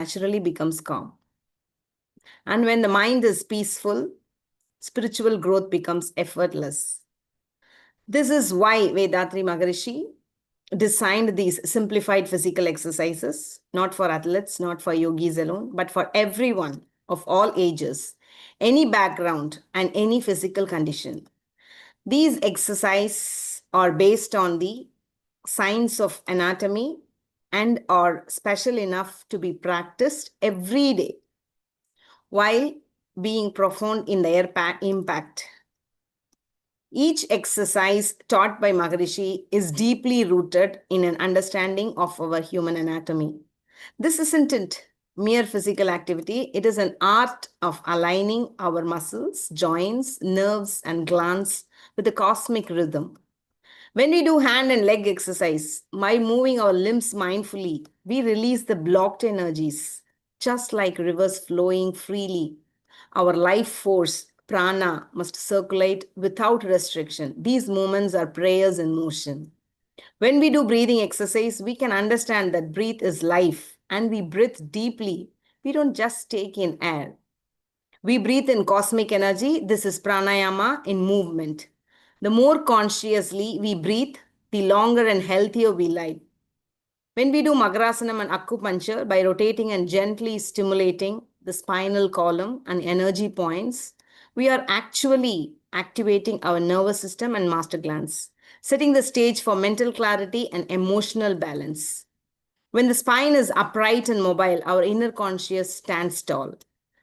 naturally becomes calm. And when the mind is peaceful, spiritual growth becomes effortless. This is why Vethathiri Maharishi designed these simplified physical exercises, not for athletes, not for yogis alone, but for everyone of all ages, any background, and any physical condition. These exercises are based on the science of anatomy and are special enough to be practiced every day while being profound in their impact. Each exercise taught by Maharishi is deeply rooted in an understanding of our human anatomy. This isn't mere physical activity, it is an art of aligning our muscles, joints, nerves, and glands with a cosmic rhythm. When we do hand and leg exercise, by moving our limbs mindfully, we release the blocked energies, just like rivers flowing freely. Our life force, prana, must circulate without restriction. These movements are prayers in motion. When we do breathing exercise, we can understand that breathe is life and we breathe deeply. We don't just take in air. We breathe in cosmic energy. This is pranayama in movement. The more consciously we breathe, the longer and healthier we live. When we do Magrasanam and acupuncture by rotating and gently stimulating the spinal column and energy points, we are actually activating our nervous system and master glands, setting the stage for mental clarity and emotional balance. When the spine is upright and mobile, our inner conscious stands tall.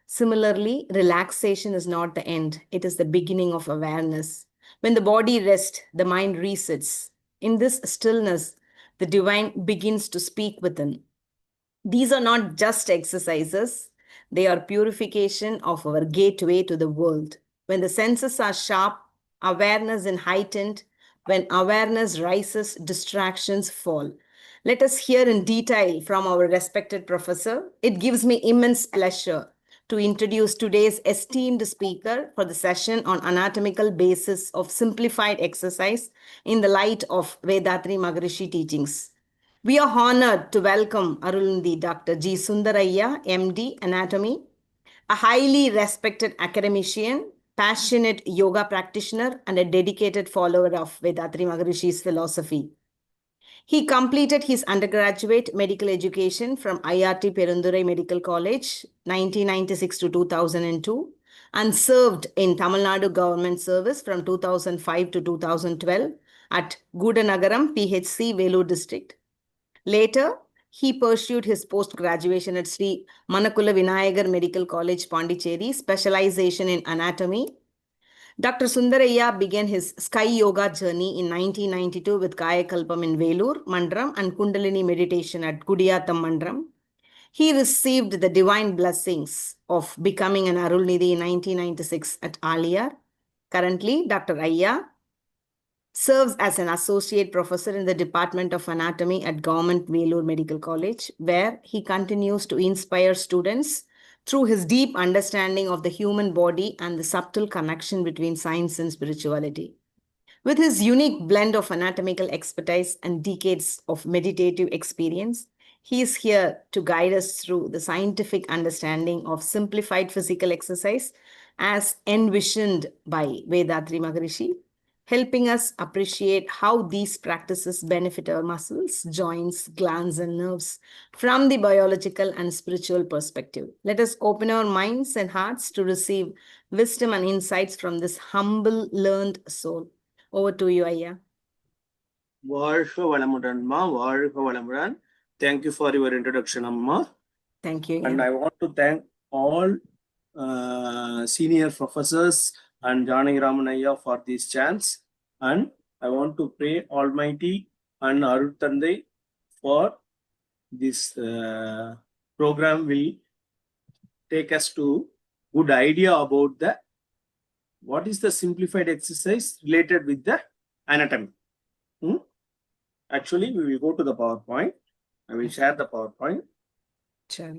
Similarly, relaxation is not the end, it is the beginning of awareness. When the body rests, the mind resets. In this stillness, the divine begins to speak within. These are not just exercises, they are purification of our gateway to the world. When the senses are sharp, awareness is heightened. When awareness rises, distractions fall. Let us hear in detail from our respected professor. It gives me immense pleasure to introduce today's esteemed speaker for the session on anatomical basis of simplified exercise in the light of Vethathiri Maharishi teachings. We are honored to welcome Arulindi Dr. G. Sundaraya, MD, Anatomy, a highly respected academician, passionate yoga practitioner, and a dedicated follower of Vethathiri Maharishi's philosophy. He completed his undergraduate medical education from IRT Perundurai Medical College, 1996 to 2002, and served in Tamil Nadu government service from 2005 to 2012 at Gudanagaram, PHC, Vellore district. Later, he pursued his post-graduation at Sri Manakula Vinayagar Medical College, Pondicherry, specialization in anatomy. Dr. Sundaraya began his Sky Yoga journey in 1992 with Kaya Kalpam in Vellore, Mandram, and Kundalini meditation at Kudiyatham Mandram. He received the divine blessings of becoming an Arulnidhi in 1996 at Aliyar. Currently, Dr. Ayya serves as an associate professor in the Department of Anatomy at Government Vellore Medical College, where he continues to inspire students through his deep understanding of the human body and the subtle connection between science and spirituality. With his unique blend of anatomical expertise and decades of meditative experience, he is here to guide us through the scientific understanding of simplified physical exercise as envisioned by Vethathiri Maharishi, helping us appreciate how these practices benefit our muscles, joints, glands, and nerves from the biological and spiritual perspective. Let us open our minds and hearts to receive wisdom and insights from this humble, learned soul. Over to you, Ayya. Thank you for your introduction, Amma. Thank you. And I want to thank all senior professors and Janaki Ramanaya for this chance. And I want to pray Almighty and Arutandai for this program will take us to good idea about the what is the simplified exercise related with the anatomy. Actually, we will go to the PowerPoint. I will share the PowerPoint. Sure.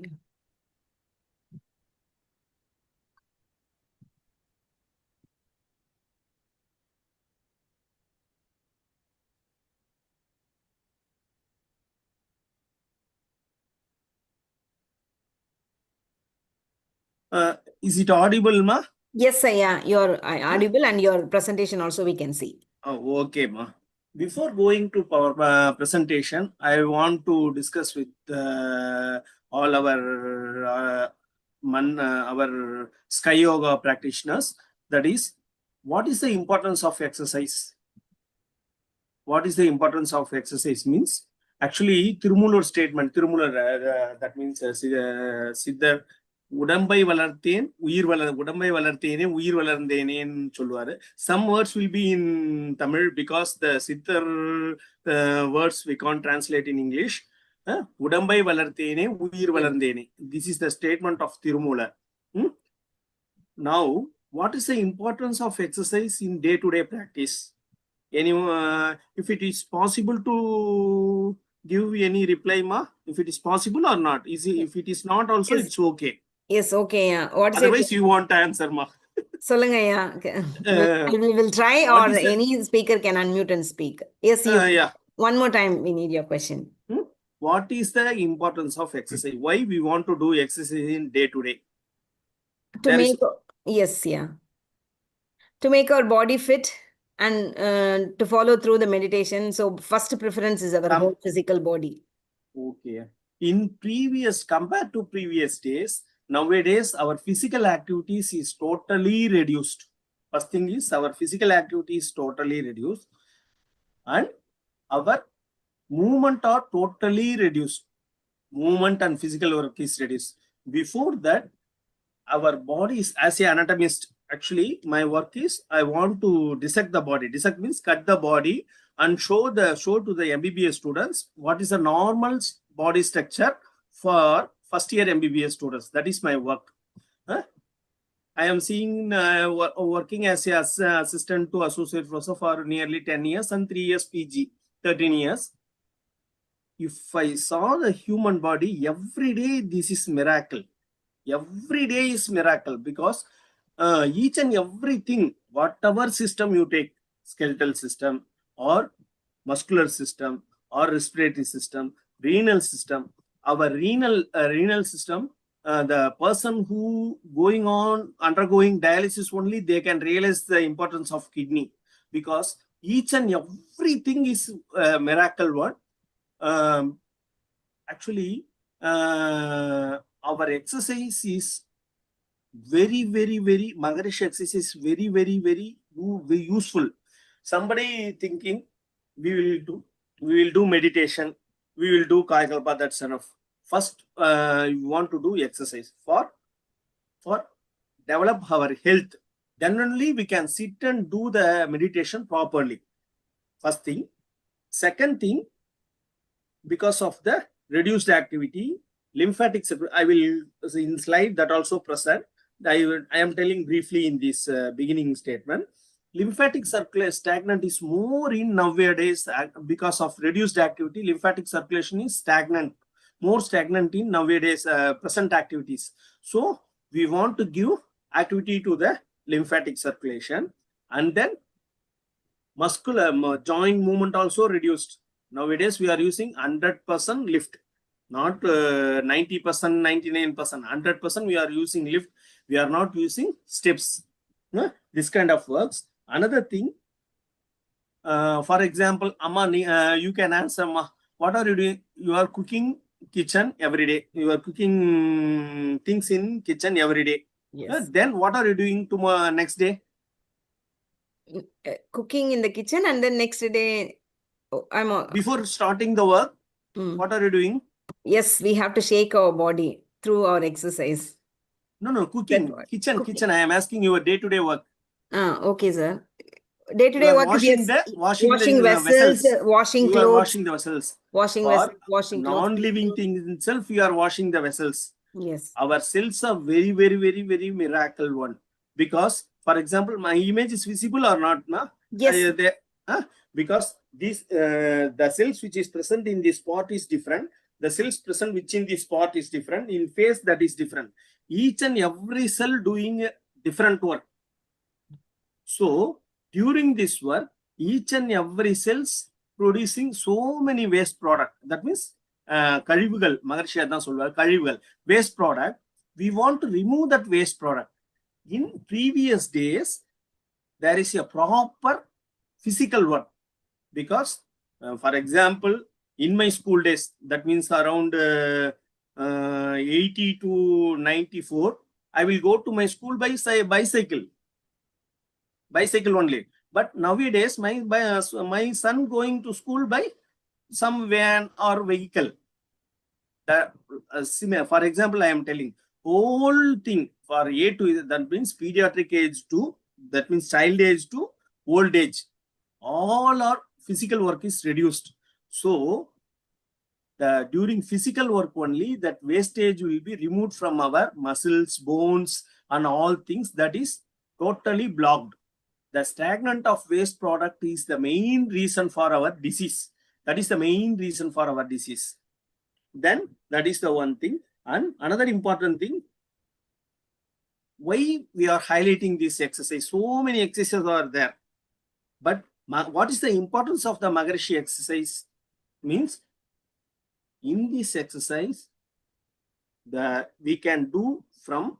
Is it audible, ma? Yes, sir, yeah, you're audible and your presentation also we can see. Oh, okay, ma. Before going to our presentation, I want to discuss with all our our Sky Yoga practitioners. That is, what is the importance of exercise? What is the importance of exercise means? Actually, Tirumular statement, that means Siddhar உடம்பை வளர்த்தேன் உடம்பை வளர்த்தேனே உயிர் வளர்ந்தேனேன்னு சொல்லுவாரு. Some words will be in Tamil because the Siddhar words we can't translate in English. உடம்பை வளர்த்தேனே உயிர் வளர்ந்தேனே. This is the statement of Tirumular. Now, what is the importance of exercise in day-to-day practice? If it is possible to give any reply, ma, if it is possible or not, if it is not also, Yes. it's okay. Yes, okay, yeah. What is Otherwise, you want to answer, ma. Solunga, yeah. We will try, or any speaker can unmute and speak. Yes, you. Yeah. One more time, we need your question. What is the importance of exercise? Why we want to do exercise in day to day? To make, yes, yeah. To make our body fit and to follow through the meditation. So first preference is our whole physical body. Okay. In compared to previous days, nowadays our physical activities is totally reduced. First thing is our physical activity is totally reduced and our movement are totally reduced. Movement and physical work is reduced. Before that, our body is, as an anatomist, actually my work is I want to dissect the body. Dissect means cut the body and show to the MBBS students what is a normal body structure for first year MBBS students. That is my work. I am seeing working as an assistant to associate professor for nearly 10 years and 3 years PG, 13 years. If I saw the human body every day, this is miracle. Every day is miracle because each and everything, whatever system you take, skeletal system or muscular system or respiratory system, renal system, our renal system, the person who undergoing dialysis only, they can realize the importance of kidney because each and everything is miracle one. Actually, our exercise is very Maharishi exercise is very useful. Somebody thinking we will do meditation, we will do Kayakalpa, that's enough. First, you want to do exercise for develop our health. Then only we can sit and do the meditation properly. First thing. Second thing, because of the reduced activity, lymphatic circulation, I will in slide that also present. I am telling briefly in this beginning statement. Lymphatic circulation stagnant is more in nowadays because of reduced activity. Lymphatic circulation is stagnant, more stagnant in nowadays present activities. So we want to give activity to the lymphatic circulation, and then muscular joint movement also reduced. Nowadays we are using 100% lift, not 90%, 99%, 100% we are using lift. We are not using steps. This kind of works. Another thing, for example, Amma, you can answer, Ma, what are you doing? You are cooking kitchen every day. You are cooking things in kitchen every day. Yes. Then what are you doing tomorrow, next day? Cooking in the kitchen, and then next day, before starting the work, what are you doing? Yes, we have to shake our body through our exercise. No, cooking, kitchen. I am asking you a day-to-day work. Okay, sir. Day-to-day work washing is washing the vessels, washing you clothes. Are washing the vessels. Washing vessels, washing clothes. Non-living things itself, you are washing the vessels. Yes. Our cells are very miracle one. Because, for example, my image is visible or not, na? Yes. Because this the cells which is present in this spot is different. The cells present which in this spot is different. In face, that is different. Each and every cell doing different work. So during this work, each and every cells producing so many waste product. That means கழிவுகள், மகரிஷி அதான் சொல்வார், கழிவுகள், waste product. we want to remove that waste product. In previous days, there is a proper physical work, because for example, in my school days, that means around 80 to 94, I will go to my school by bicycle only. But nowadays, my son going to school by some van or vehicle. That for example, I am telling whole thing for A to, that means pediatric age to, that means child age to old age, all our physical work is reduced. So during physical work only, that wastage will be removed from our muscles, bones, and all things, that is totally blocked. The stagnant of waste product is the main reason for our disease. That is the main reason for our disease. Then that is the one thing. And another important thing, why we are highlighting this exercise? So many exercises are there. But what is the importance of the Maharishi exercise? Means in this exercise, we can do from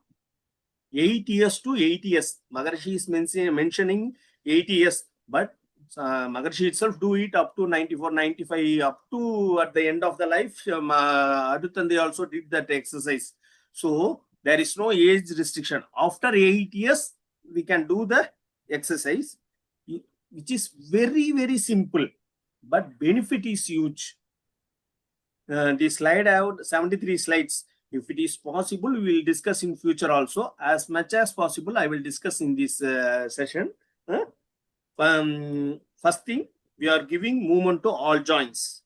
8 years to 80 years. Maharishi is mentioning 80 years, but Maharishi itself do it up to 94, 95, up to at the end of the life. Adutande also did that exercise. So there is no age restriction. After 8 years, we can do the exercise, which is very, very simple, but benefit is huge. The slide I have 73 slides. If it is possible, we will discuss in future also. As much as possible, I will discuss in this session. First thing, we are giving movement to all joints.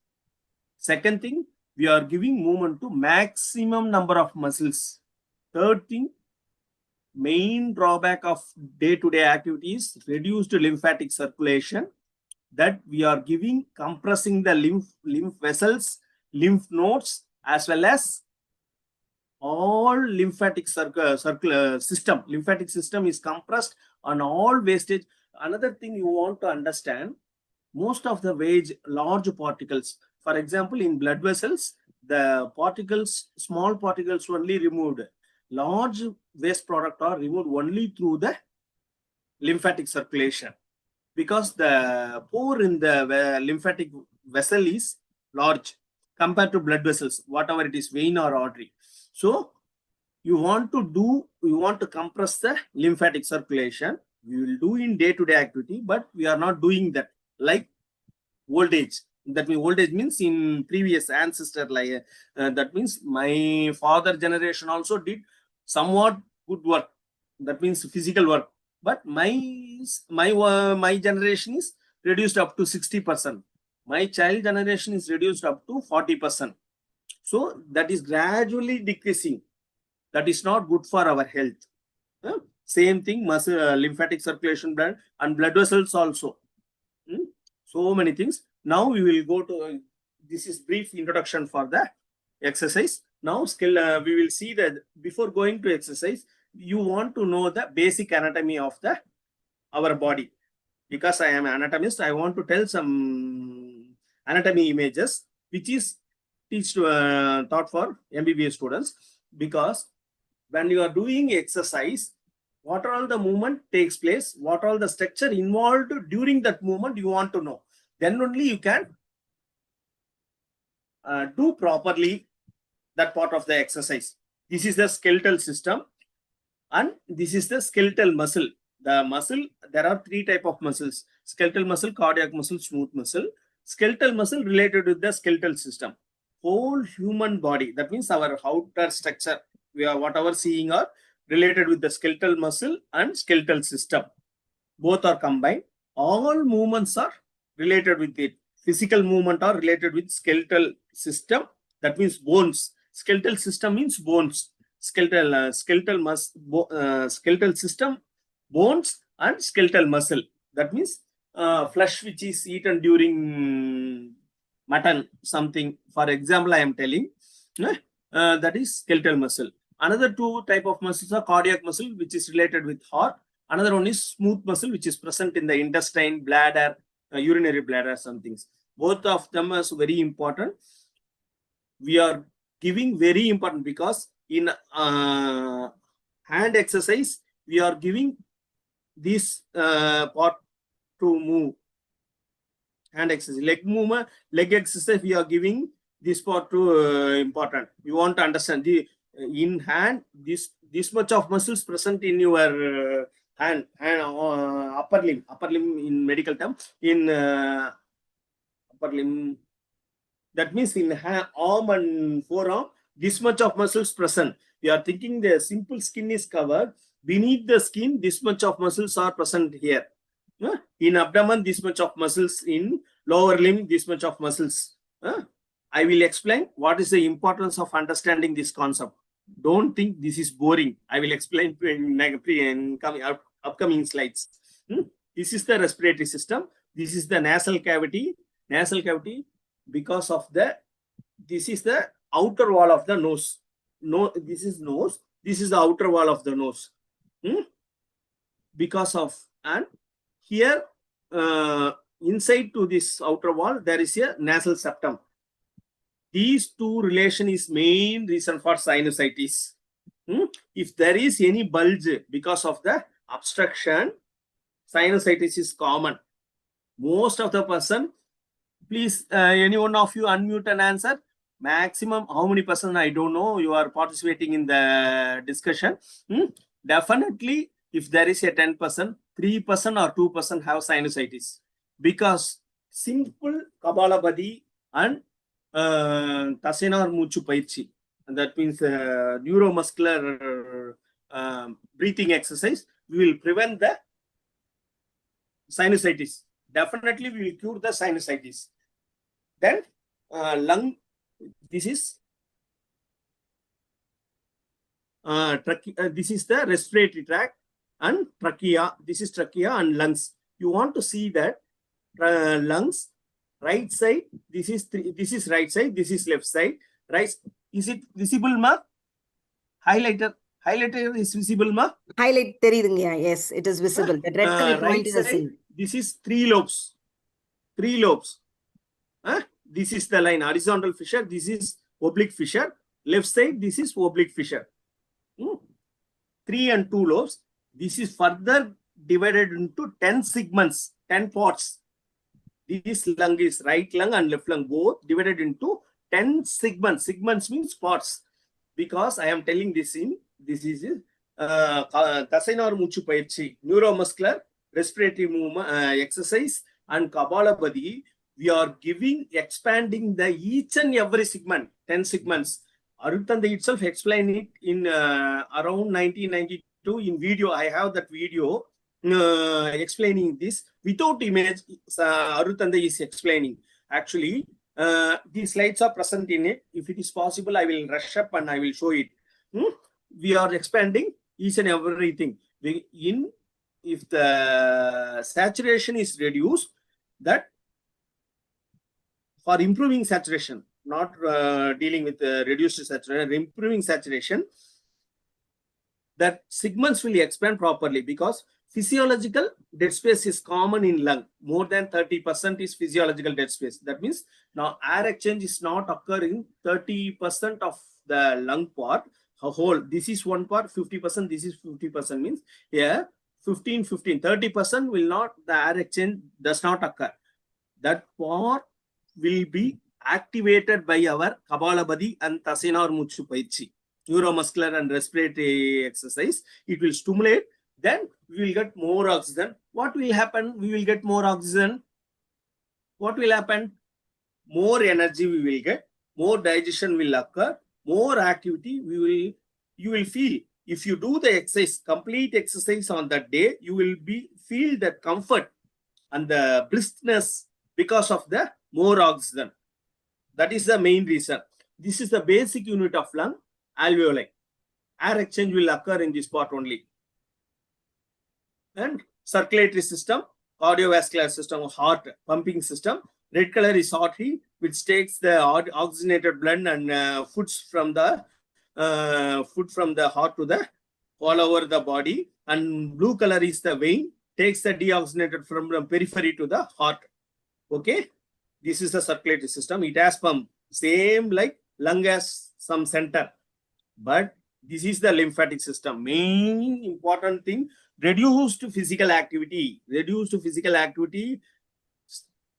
Second thing, we are giving movement to maximum number of muscles. Third thing, main drawback of day-to-day activities, reduced lymphatic circulation, that we are giving, compressing the lymph vessels, lymph nodes, as well as all lymphatic system. Lymphatic system is compressed on all wastage. Another thing you want to understand, most of the large particles, for example, in blood vessels, the particles, small particles only removed. Large waste product are removed only through the lymphatic circulation, because the pore in the lymphatic vessel is large compared to blood vessels, whatever it is, vein or artery. So you want to compress the lymphatic circulation. We will do in day-to-day activity, but we are not doing that like old age. That means old age means in previous ancestor, like that means my father generation also did somewhat good work. That means physical work. But my generation is reduced up to 60%. My child generation is reduced up to 40%. So that is gradually decreasing. That is not good for our health. Same thing, muscle, lymphatic circulation, blood, and blood vessels also. So many things. Now we will go to, this is brief introduction for the exercise. Now we will see that before going to exercise, you want to know the basic anatomy of our body. Because I am an anatomist, I want to tell some anatomy images, which is taught for MBBS students. Because when you are doing exercise, what all the movement takes place, what all the structure involved during that movement, you want to know. Then only you can do properly that part of the exercise. This is the skeletal system, and this is the skeletal muscle. The muscle, there are three types of muscles: skeletal muscle, cardiac muscle, smooth muscle. Skeletal muscle related with the skeletal system. Whole human body, that means our outer structure, we are whatever seeing are related with the skeletal muscle and skeletal system. Both are combined. All movements are related with it. Physical movement are related with skeletal system. That means bones. Skeletal system means bones. Skeletal system, bones, and skeletal muscle. That means flesh which is eaten during mutton, something. For example, I am telling that is skeletal muscle. Another two type of muscles are cardiac muscle, which is related with heart. Another one is smooth muscle, which is present in the intestine, bladder, urinary bladder, some things. Both of them are very important. We are giving very important because In hand exercise, we are giving this part to move. Hand exercise, leg movement, leg exercise, we are giving this part to important. You want to understand the in hand, this much of muscles present in your hand upper limb in medical term, in upper limb, that means in hand, arm and forearm, this much of muscles present. We are thinking the simple skin is covered. Beneath the skin, this much of muscles are present here. In abdomen, this much of muscles. In lower limb, this much of muscles. I will explain what is the importance of understanding this concept. Don't think this is boring. I will explain in upcoming slides. This is the respiratory system. This is the nasal cavity. Nasal cavity, because of this is the outer wall of the nose. No, this is nose. This is the outer wall of the nose. Because of, and here inside to this outer wall, there is a nasal septum. These two relation is main reason for sinusitis. If there is any bulge because of the obstruction, sinusitis is common. Most of the person, please, any one of you unmute and answer. Maximum, how many percent, I don't know, you are participating in the discussion. Definitely, if there is a 10%, 3% or 2% have sinusitis. Because simple Kapalabhati and Tasena or Muchu Paichi, that means neuromuscular breathing exercise, we will prevent the sinusitis. Definitely, we will cure the sinusitis. Then lung, this is this is the respiratory tract, and trachea. This is trachea and lungs. You want to see that lungs, right side. This is right side. This is left side. Right? Is it visible, ma? Highlighter is visible, ma? Highlight theriyudunga. Yes, it is visible. The red color point is seen. This is 3 lobes. 3 lobes. This is the line, horizontal fissure. This is oblique fissure. Left side, this is oblique fissure. 3 and 2 lobes. This is further divided into 10 segments, 10 parts. This lung is right lung and left lung, both divided into 10 segments. Segments means parts. Because I am telling this in, this is Tasena or Muchu Paichi, neuromuscular, respiratory movement, exercise, and Kapalabhati. We are giving, expanding the each and every segment, 10 segments. Arutanda itself explained it in around 1992 in video. I have that video explaining this without image. Arutanda is explaining. Actually, these slides are present in it. If it is possible, I will rush up and I will show it. We are expanding each and everything. If the saturation is reduced, that for improving saturation, not dealing with reduced saturation, improving saturation, that segments will expand properly, because physiological dead space is common in lung. More than 30% is physiological dead space. That means now air exchange is not occurring 30% of the lung part. Whole, this is one part, 50%, this is 50%, means here 15, 30% will not, the air exchange does not occur. That part will be activated by our Kapalabhati and Tasena or Muchu Paichi, neuromuscular and respiratory exercise. It will stimulate, then we will get more oxygen. What will happen? We will get more oxygen. What will happen? More energy we will get, more digestion will occur, more activity you will feel. If you do the exercise, complete exercise on that day, you will feel that comfort and the briskness because of the more oxygen. That is the main reason. This is the basic unit of lung, alveoli. Air exchange will occur in this part only. And circulatory system, cardiovascular system, heart pumping system. Red color is artery, which takes the oxygenated blood and foods from the heart to the all over the body. And blue color is the vein, takes the deoxygenated from the periphery to the heart. Okay, this is the circulatory system. It has pump, same like lung has some center, but This is the lymphatic system. Main important thing, reduced physical activity. Reduced physical activity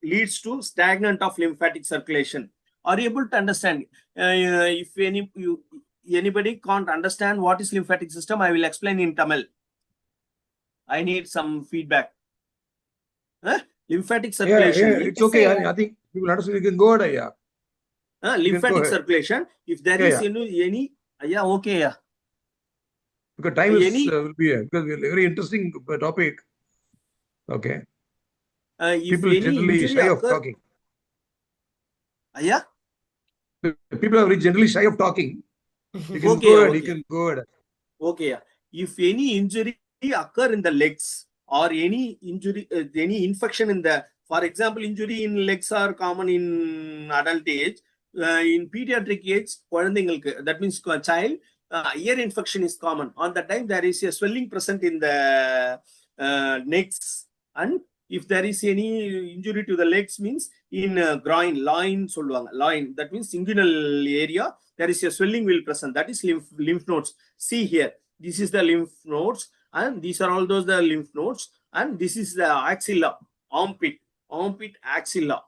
leads to stagnant of lymphatic circulation. Are you able to understand? If anybody can't understand what is lymphatic system, I will explain in Tamil. I need some feedback. Lymphatic circulation. Yeah, it's okay. I think people understand. You can go ahead. Yeah. Lymphatic circulation. If there is any, okay, yeah. Because time is will be because very interesting topic. Okay. People generally shy of talking. Yeah. People are very generally shy of talking. You can go ahead. You can go ahead. Okay. If any injury occur in the legs or any injury, any infection in the, for example, injury in legs are common in adult age. In pediatric age, that means child, ear infection is common. On that time, there is a swelling present in the necks, and if there is any injury to the legs, means in groin, loin, loin, that means inguinal area, there is a swelling will present. That is lymph nodes. See here, this is the lymph nodes, and these are all those the lymph nodes, and this is the axilla, armpit axilla.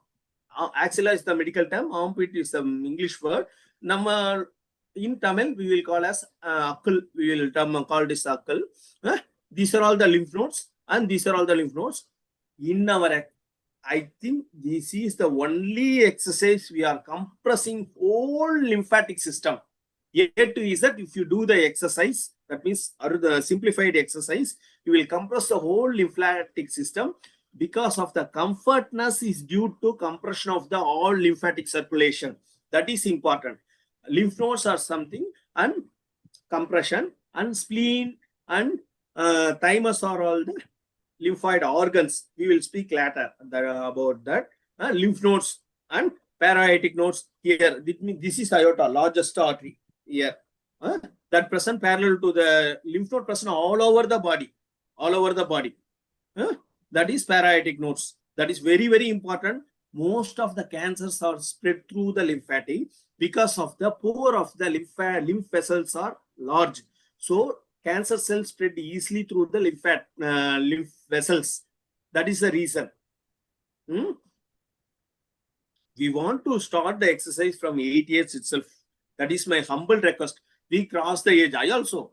Axilla is the medical term, armpit is the English word. In Tamil, we will call as akal. We will call this akal. These are all the lymph nodes, and these are all the lymph nodes. In our, I think this is the only exercise we are compressing whole lymphatic system. A to Z, if you do the exercise, that means the simplified exercise, you will compress the whole lymphatic system. Because of the comfortness is due to compression of the all lymphatic circulation. That is important. Lymph nodes are something, and compression, and spleen and thymus are all the lymphoid organs. We will speak later about that. Lymph nodes and paralytic nodes here. This is aorta, largest artery here. That present parallel to the lymph node present all over the body. All over the body. That is paralytic nodes. That is very, very important. Most of the cancers are spread through the lymphatic because of the pore of the lymph vessels are large. So cancer cells spread easily through the lymph vessels. That is the reason. We want to start the exercise from 8 years itself. That is my humble request. We cross the age. I also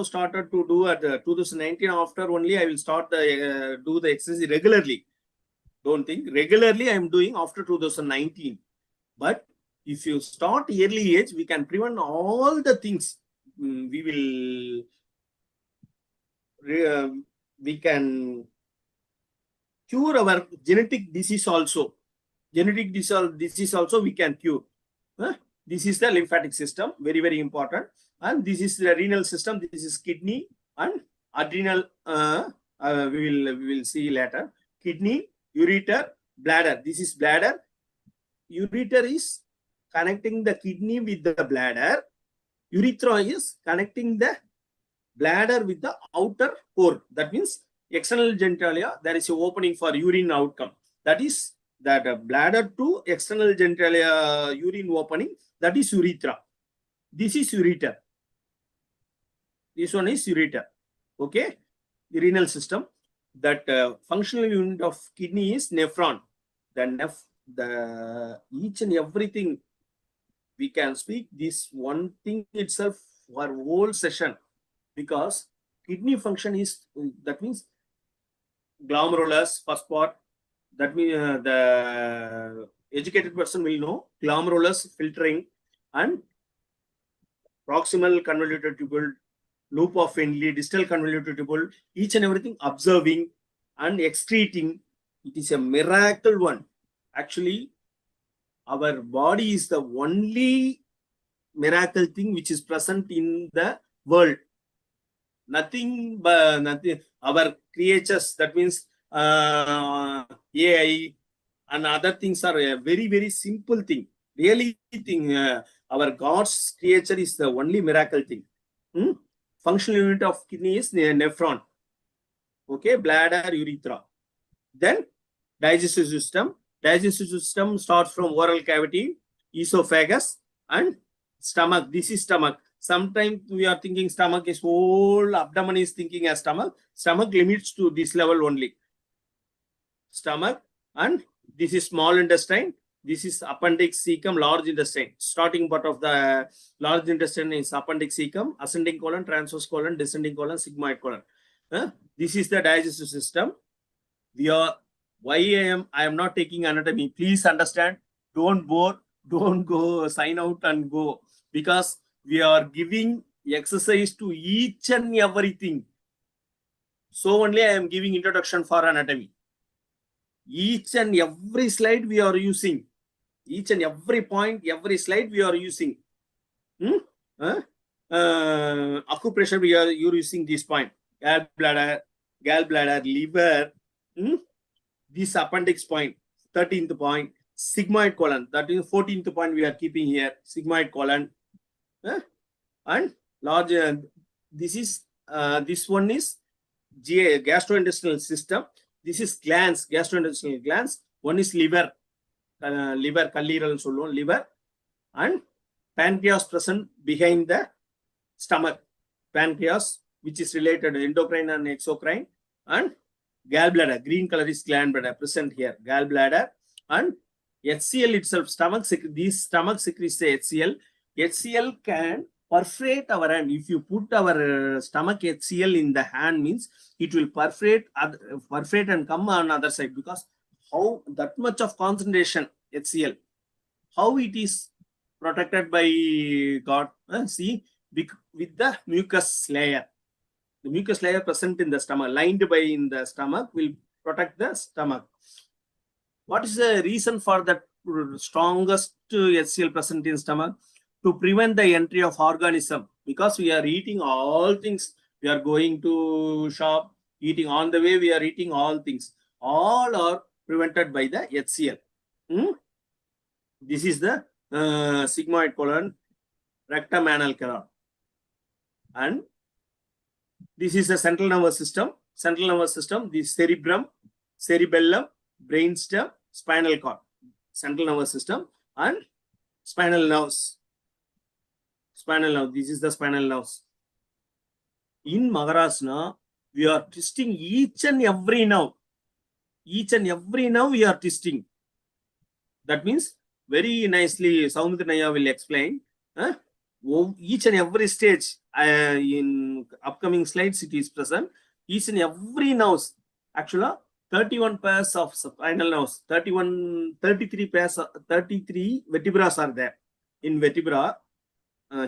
started to do at 2019. After only I will start the do the exercise regularly. Don't think regularly I am doing after 2019. But if you start early age, we can prevent all the things. We can cure our genetic disease also. Genetic disease also we can cure. This is the lymphatic system, very, very important. And this is the renal system. This is kidney and adrenal. We will see later. Kidney, ureter, bladder. This is bladder. Ureter is connecting the kidney with the bladder. Urethra is connecting the bladder with the outer core. That means external genitalia, there is an opening for urine outcome. That is that bladder to external genitalia urine opening. That is urethra. This is ureter. This one is ureter. Okay. The renal system. That functional unit of kidney is nephron. The each and everything we can speak this one thing itself for whole session, because kidney function is, that means glomerulus, first part. That means the educated person will know glomerulus, filtering, and proximal convoluted tubule, loop of Findlay, distal convoluted tubule, each and everything observing and excreting. It is a miracle one. Actually, our body is the only miracle thing which is present in the world. Nothing but nothing. Our creatures, that means AI and other things are a very, very simple thing. Really thing. Our God's creature is the only miracle thing. Functional unit of kidney is nephron. Okay, bladder, urethra. Then digestive system. Digestive system starts from oral cavity, esophagus, and stomach. This is stomach. Sometimes we are thinking stomach is whole, abdomen is thinking as stomach. Stomach limits to this level only. Stomach, and this is small intestine. This is appendix, cecum, large intestine. Starting part of the large intestine is appendix, cecum, ascending colon, transverse colon, descending colon, sigmoid colon. This is the digestive system. We are, why I am not taking anatomy. Please understand. Don't bore. Don't go sign out and go, because we are giving exercise to each and everything. So only I am giving introduction for anatomy. Each and every slide we are using. Each and every point, every slide we are using. Acupressure, you're using this point. Gallbladder, liver. This appendix point, 13th point. Sigmoid colon, that is 14th point we are keeping here. Sigmoid colon. And large, this one is GA, gastrointestinal system. This is glands, gastrointestinal glands. One is liver, kallீரல், liver, and pancreas present behind the stomach. Pancreas, which is related to endocrine and exocrine, and gallbladder, green color is gallbladder present here. Gallbladder and HCl itself, stomach, these stomach secretes the HCl. HCl can perforate our hand. If you put our stomach HCl in the hand, means it will perforate and come on other side, because how that much of concentration HCl, how it is protected by God. See, with the mucus layer. The mucus layer present in the stomach, lined by in the stomach, will protect the stomach. What is the reason for that strongest HCl present in stomach? To prevent the entry of organism, because we are eating all things. We are going to shop, eating on the way, we are eating all things. All are prevented by the HCl. This is the sigmoid colon, rectum, anal canal. And this is the central nervous system. Central nervous system, the cerebrum, cerebellum, brainstem, spinal cord. Central nervous system and spinal nerves. Spinal nerve, this is the spinal nerves. In Maharasana, we are twisting each and every nerve. Each and every nerve we are twisting. That means very nicely Saumitranaya will explain. Each and every stage, in upcoming slides it is present. Each and every nerves, actually 31 pairs of spinal nerves, 33 pairs, 33 vertebrae are there. In vertebra,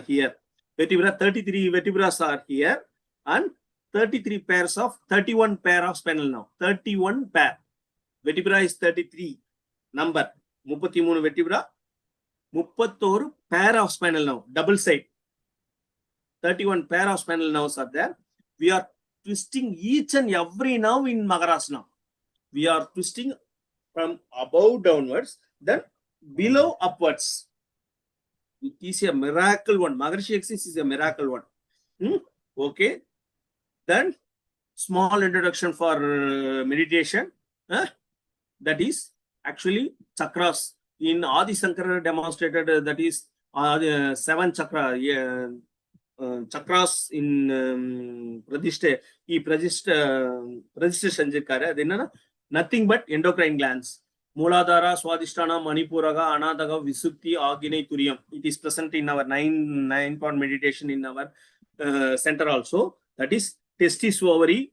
here, vertebra, 33 vertebrae are here, and 31 pair of spinal nerve. 31 pair. Vertebra is 33 number. 33 vertebra, 31 pair of spinal nerve, double side. 31 pair of spinal nerves are there. We are twisting each and every nerve in Maharasana. We are twisting from above downwards, then below upwards. It is a miracle one. Maharishi exercise is a miracle one. Okay. Then small introduction for meditation. That is actually chakras. In Adi Shankara demonstrated that is 7 chakra. Chakras in Pradishta. He Pradishta Sanjikara. Nothing but endocrine glands. Muladhara, Swadhisthana, Manipuraga, Anadaga, Visuddhi, Agni, Turiyam. It is present in our 9-point meditation in our center also. That is testis ovary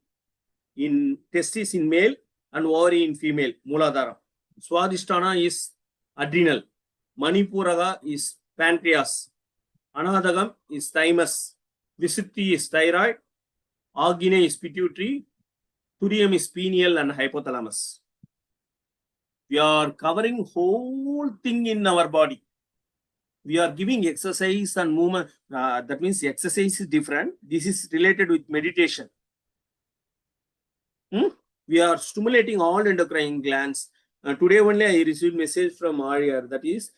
in testis in male and ovary in female. Muladhara. Swadhisthana is adrenal. Manipuraga is pancreas. Anadagam is thymus. Visuddhi is thyroid. Agni is pituitary. Turiyam is pineal and hypothalamus. We are covering whole thing in our body. We are giving exercise and movement. That means exercise is different. This is related with meditation. We are stimulating all endocrine glands. Today only I received message from Arya. That is,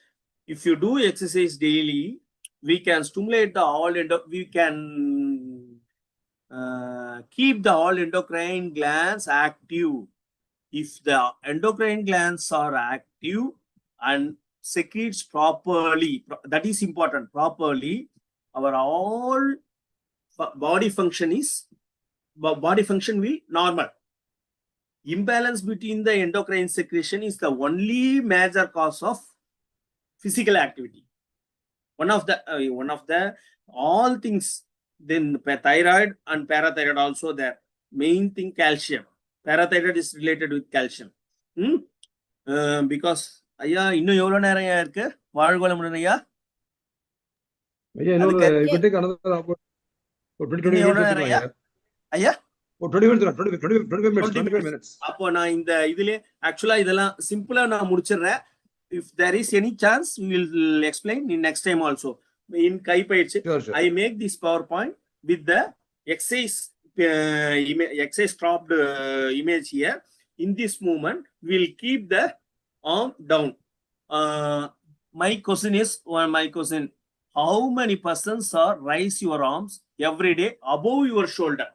if you do exercise daily, we can stimulate the all we can keep the all endocrine glands active. If the endocrine glands are active and secretes properly, that is important, properly, our all body function will normal. Imbalance between the endocrine secretion is the only major cause of physical activity. One of the all things. Then thyroid and parathyroid also there. Main thing, calcium. Parathyroid is related with calcium. Because ஐயா இன்னும் எவ்வளவு நேரம் இருக்கு வாழ்கோளமுடன் ஐயா? ஐயா இன்னொரு you can take another about 20 minutes ஐயா. ஐயா 25 minutes. அப்போ நான் இந்த இதுல ஆக்சுவலா இதெல்லாம் சிம்பிளா நான் முடிச்சிடுறேன். If there is any chance, we will explain in next time also. In Kai Paichi, Sure. I make this PowerPoint with the exercise cropped image here. In this movement, we will keep the arm down. My question is, how many persons are raise your arms every day above your shoulder?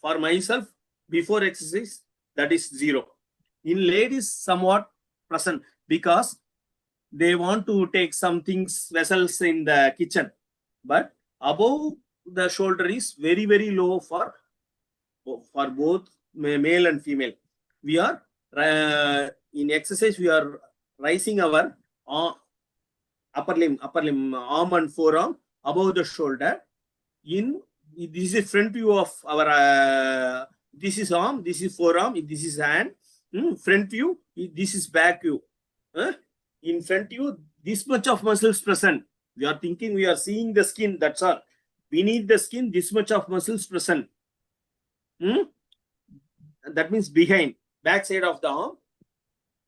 For myself, before exercise, that is 0. In ladies, somewhat present because they want to take some things, vessels in the kitchen, but above the shoulder is very, very low for both male and female. We are in exercise, we are raising our upper limb, arm and forearm above the shoulder. This is front view of our this is arm, this is forearm, this is hand. Front view, this is back view. In front view, this much of muscles present. We are thinking we are seeing the skin, that's all. Beneath the skin, this much of muscles present. That means behind, back side of the arm,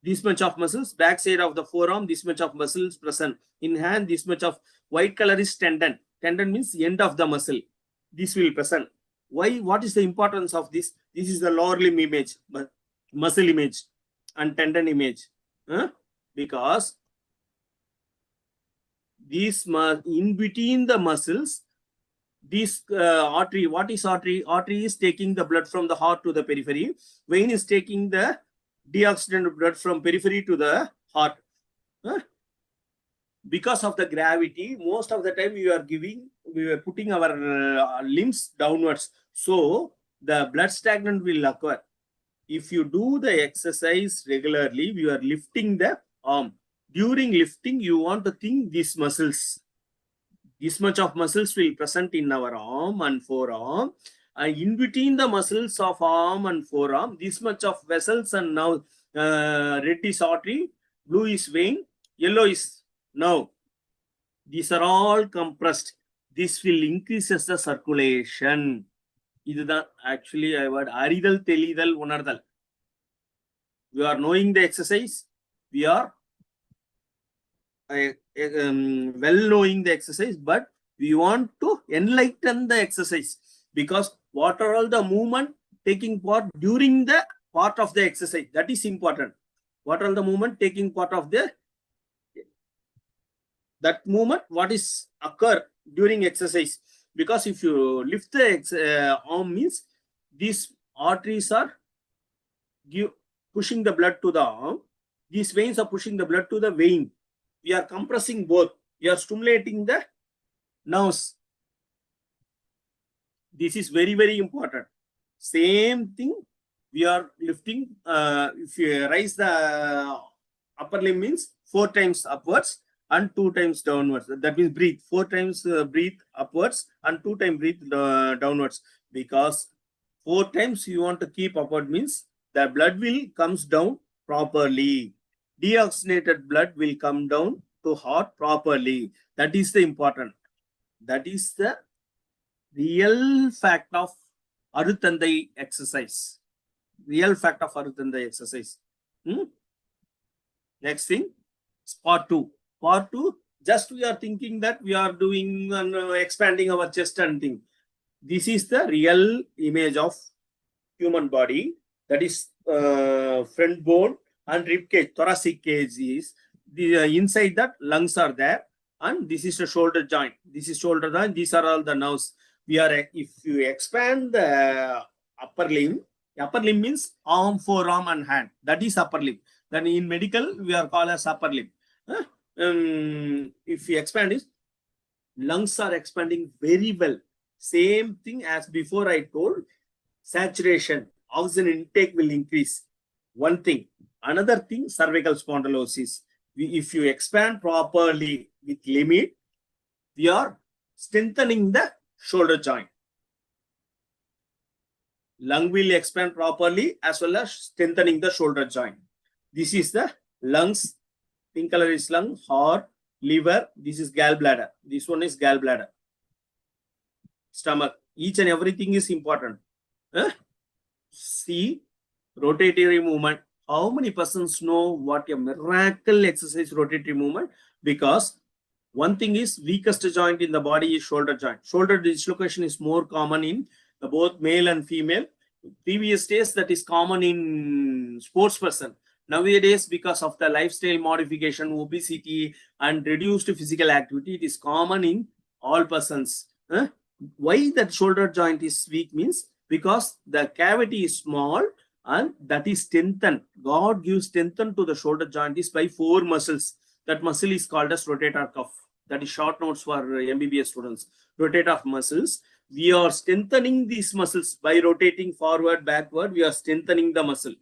this much of muscles, back side of the forearm, this much of muscles present. In hand, this much of white color is tendon. Tendon means end of the muscle. This will present. Why? What is the importance of this? This is the lower limb image, muscle image and tendon image. Because these in between the muscles, this artery, what is artery? Artery is taking the blood from the heart to the periphery. Vein is taking the deoxygenated blood from periphery to the heart. Because of the gravity, most of the time we are putting our limbs downwards. So the blood stagnant will occur. If you do the exercise regularly, we are lifting the arm. During lifting, you want to think these muscles. This much of muscles will present in our arm and forearm. And in between the muscles of arm and forearm, this much of vessels, and now red is artery, blue is vein, yellow is nerve. These are all compressed. This will increases the circulation. இதுதான் actually I word அறிதல் தெளிதல் உணர்தல். We are knowing the exercise. We are well knowing the exercise, but we want to enlighten the exercise because what are all the movement taking part during the part of the exercise, that is important. What are the movement taking part of that movement, what is occur during exercise? Because if you lift the arm, means these arteries are pushing the blood to the arm. These veins are pushing the blood to the vein. We are compressing both. We are stimulating the nerves. This is very, very important. Same thing, we are lifting. If you raise the upper limb, means 4 times upwards and 2 times downwards. That means breathe 4 times, breathe upwards and 2 times breathe downwards. Because 4 times you want to keep upward means the blood will comes down properly. Deoxygenated blood will come down to heart properly. That is the important. That is the real fact of Aruthandai exercise. Real fact of Aruthandai exercise. Next thing, part 2. Part 2, just we are thinking that we are doing and expanding our chest and thing. This is the real image of human body. That is front bone and rib cage, thoracic cage is the inside that lungs are there, and this is the shoulder joint. This is shoulder joint. These are all the nerves. We are, if you expand the upper limb means arm, forearm, and hand. That is upper limb. Then in medical we are called as upper limb. If you expand it, lungs are expanding very well. Same thing as before I told, saturation, oxygen intake will increase. One thing. Another thing, cervical spondylosis. If you expand properly with limit, we are strengthening the shoulder joint. Lung will expand properly as well as strengthening the shoulder joint. This is the lungs. Pink color is lung, heart, liver. This is gallbladder. This one is gallbladder. Stomach. Each and everything is important. See, rotatory movement. How many persons know what a miracle exercise rotatory movement? Because one thing is weakest joint in the body is shoulder joint. Shoulder dislocation is more common in both male and female. Previous days that is common in sports person. Nowadays, because of the lifestyle modification, obesity and reduced physical activity, it is common in all persons. Why that shoulder joint is weak means because the cavity is small and that is strengthened. God gives strength to the shoulder joint is by 4 muscles. That muscle is called as rotator cuff. That is short notes for MBBS students. Rotator muscles. We are strengthening these muscles by rotating forward, backward. We are strengthening the muscle.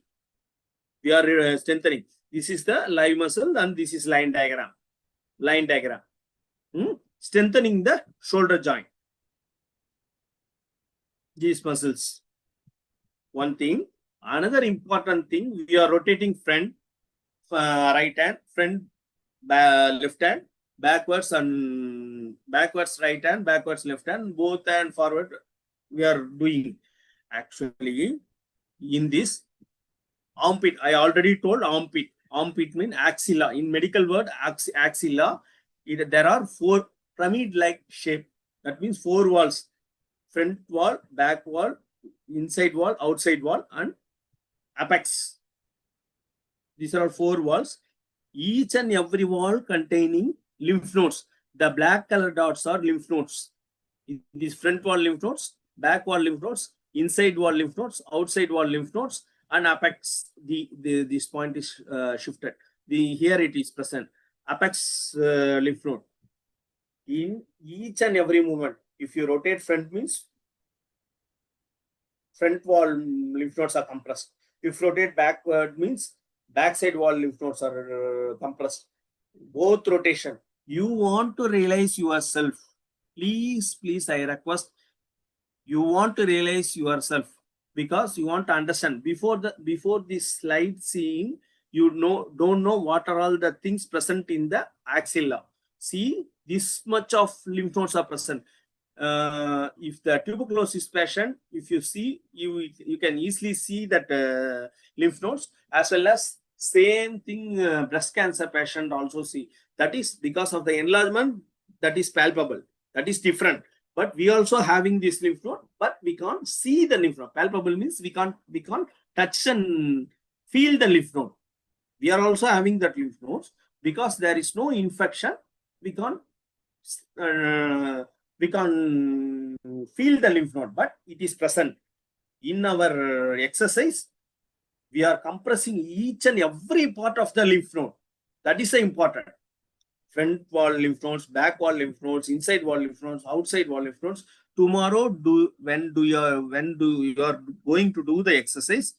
We are strengthening. This is the live muscle and this is line diagram. Line diagram. Strengthening the shoulder joint. These muscles. One thing. Another important thing, we are rotating front, right hand, front, left hand, backwards and backwards right hand, backwards left hand, both and forward we are doing. Actually, in this armpit, I already told armpit. Armpit means axilla. In medical word, axilla, there are 4 pyramid-like shape. That means 4 walls. Front wall, back wall, inside wall, outside wall, and apex. These are 4 walls. Each and every wall containing lymph nodes. The black color dots are lymph nodes. These front wall lymph nodes, back wall lymph nodes, inside wall lymph nodes, outside wall lymph nodes, and apex. This point is shifted. Here it is present. Apex lymph node. In each and every movement, if you rotate front means front wall lymph nodes are compressed. If you rotate backward means backside wall lymph nodes are compressed. Both rotation. You want to realize yourself. Please, I request. You want to realize yourself because you want to understand. Before this slide seeing, you don't know what are all the things present in the axilla. See, this much of lymph nodes are present. If the tuberculosis patient, if you see, you can easily see that lymph nodes, as well as same thing breast cancer patient also see. That is because of the enlargement that is palpable. That is different. But we also having this lymph node, but we can't see the lymph node. Palpable means we can't touch and feel the lymph node. We are also having that lymph nodes because there is no infection. We can't feel the lymph node, but it is present. In our exercise, we are compressing each and every part of the lymph node. That is important. Front wall lymph nodes, back wall lymph nodes, inside wall lymph nodes, outside wall lymph nodes. Tomorrow, when you are going to do the exercise,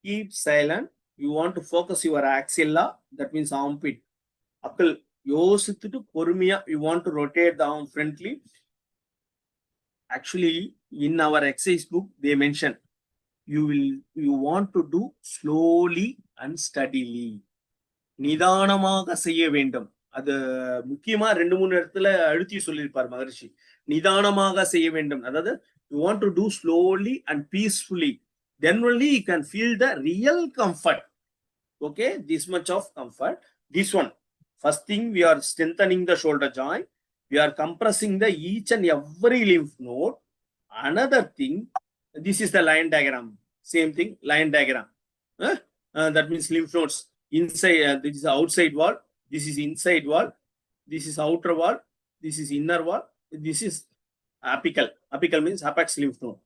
keep silent. You want to focus your axilla. That means armpit. Akal. You want to rotate the arm frontly. Actually, in our exercise book, they mention you want to do slowly and steadily. நிதானமாக செய்ய வேண்டும். அது முக்கியமா 2-3 இடத்துல அழுத்தி சொல்லியிருப்பார் மகரிஷி. நிதானமாக செய்ய வேண்டும். அதாவது you want to do slowly and peacefully. Then only you can feel the real comfort. Okay, this much of comfort. This one. First thing, we are strengthening the shoulder joint. We are compressing the each and every lymph node. Another thing, this is the line diagram. Same thing, line diagram. That means lymph nodes. Inside, this is outside wall. This is inside wall. This is outer wall. This is inner wall. This is apical. Apical means apex lymph node.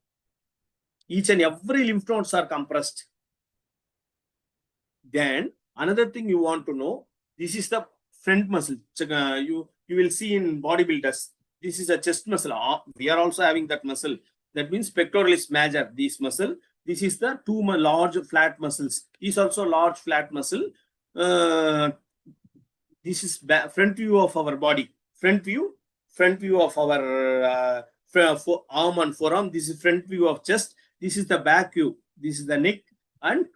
Each and every lymph nodes are compressed. Then, another thing you want to know, this is the front muscle. you will see in bodybuilders. This is a chest muscle. We are also having that muscle. That means pectoralis major, this muscle. This is the two large flat muscles. This also large flat muscle. This is front view of our body. Front view of our arm and forearm. This is front view of chest. This is the back view. This is the neck and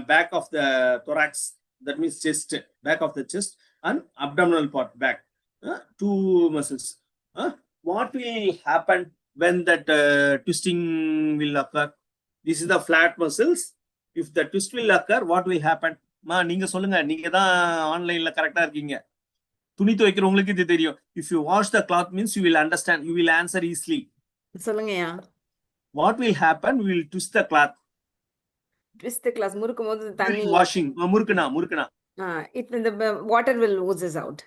back of the thorax. That means chest, back of the chest and abdominal part back. Two muscles. What will happen when that twisting will occur? This is the flat muscles. If the twist will occur, what will happen? நீங்க சொல்லுங்க, நீங்க தான் ஆன்லைன்ல கரெக்டா இருக்கீங்க. துணி துவைக்கிற உங்களுக்கு இது தெரியும். If you wash the cloth means you will understand, you will answer easily. சொல்லுங்கயா. What will happen? We will twist the cloth. Twist the cloth. முறுக்கும்போது தண்ணி washing. முறுக்குனா. the water will oozes out.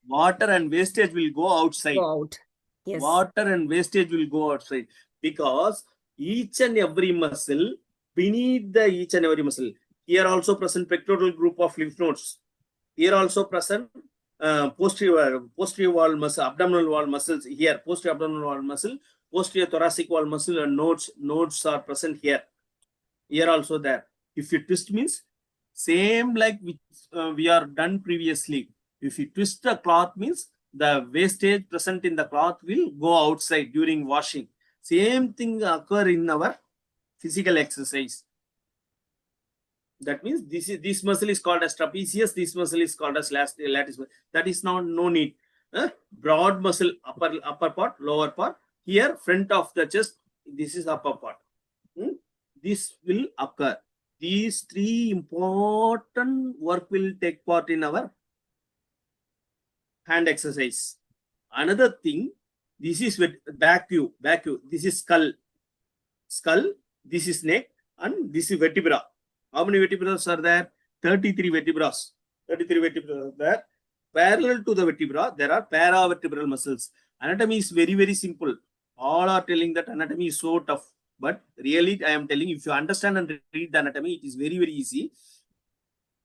Water and wastage will go outside. Go out. Yes. Water and wastage will go outside because each and every muscle, beneath the each and every muscle, here also present pectoral group of lymph nodes. Here also present posterior wall muscle, abdominal wall muscles. Here posterior abdominal wall muscle, posterior thoracic wall muscle, and nodes are present here. Here also there. If you twist means same like we are done previously. If you twist the cloth means the wastage present in the cloth will go outside during washing. Same thing occur in our physical exercise. That means this muscle is called as trapezius. This muscle is called as latissimus. That is no need. Broad muscle, upper part, lower part. Here, front of the chest. This is upper part. This will occur. These three important work will take part in our hand exercise. Another thing, this is with back view. This is skull. This is neck, and this is vertebra. How many vertebrae are there? 33 vertebrae. 33 vertebrae are there. Parallel to the vertebra, there are paravertebral muscles. Anatomy is very, very simple. All are telling that anatomy is so tough. But really, I am telling, if you understand and read the anatomy, it is very, very easy.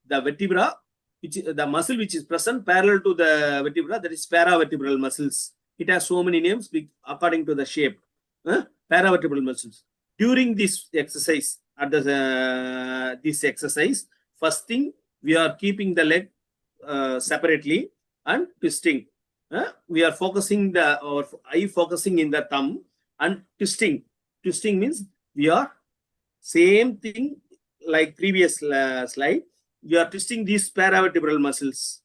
The vertebra, the muscle which is present parallel to the vertebra, that is paravertebral muscles. It has so many names according to the shape. Paravertebral muscles. During this exercise, first thing, we are keeping the leg separately and twisting. We are focusing our eye focusing in the thumb and twisting. Twisting means we are same thing like previous slide. We are twisting these paravertebral muscles.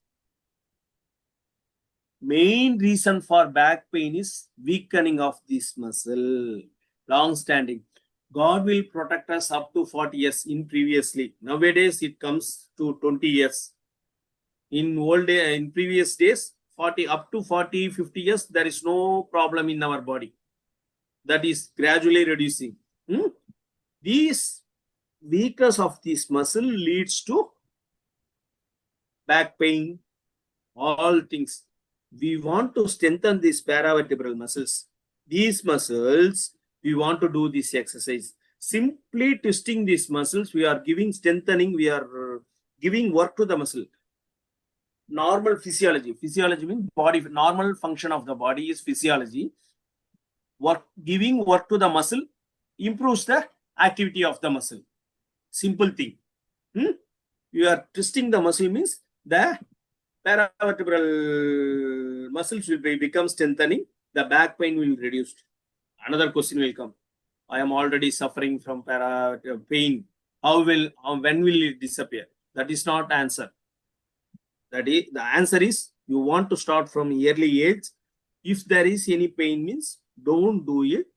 Main reason for back pain is weakening of this muscle. Long standing. God will protect us up to 40 years in previously. Nowadays, it comes to 20 years. In previous days, up to 40, 50 years, there is no problem in our body. That is gradually reducing. These weakness of this muscle leads to back pain, all things. We want to strengthen these paravertebral muscles. These muscles, we want to do this exercise. Simply twisting these muscles, we are giving strengthening, we are giving work to the muscle. Normal physiology. Physiology means body, normal function of the body is physiology. Giving work to the muscle improves the activity of the muscle. Simple thing. You are twisting the muscle means the paravertebral muscles will become strengthening. The back pain will reduce. Another question will come. I am already suffering from pain. When will it disappear? That is not answer. The answer is you want to start from early age. If there is any pain means don't do it.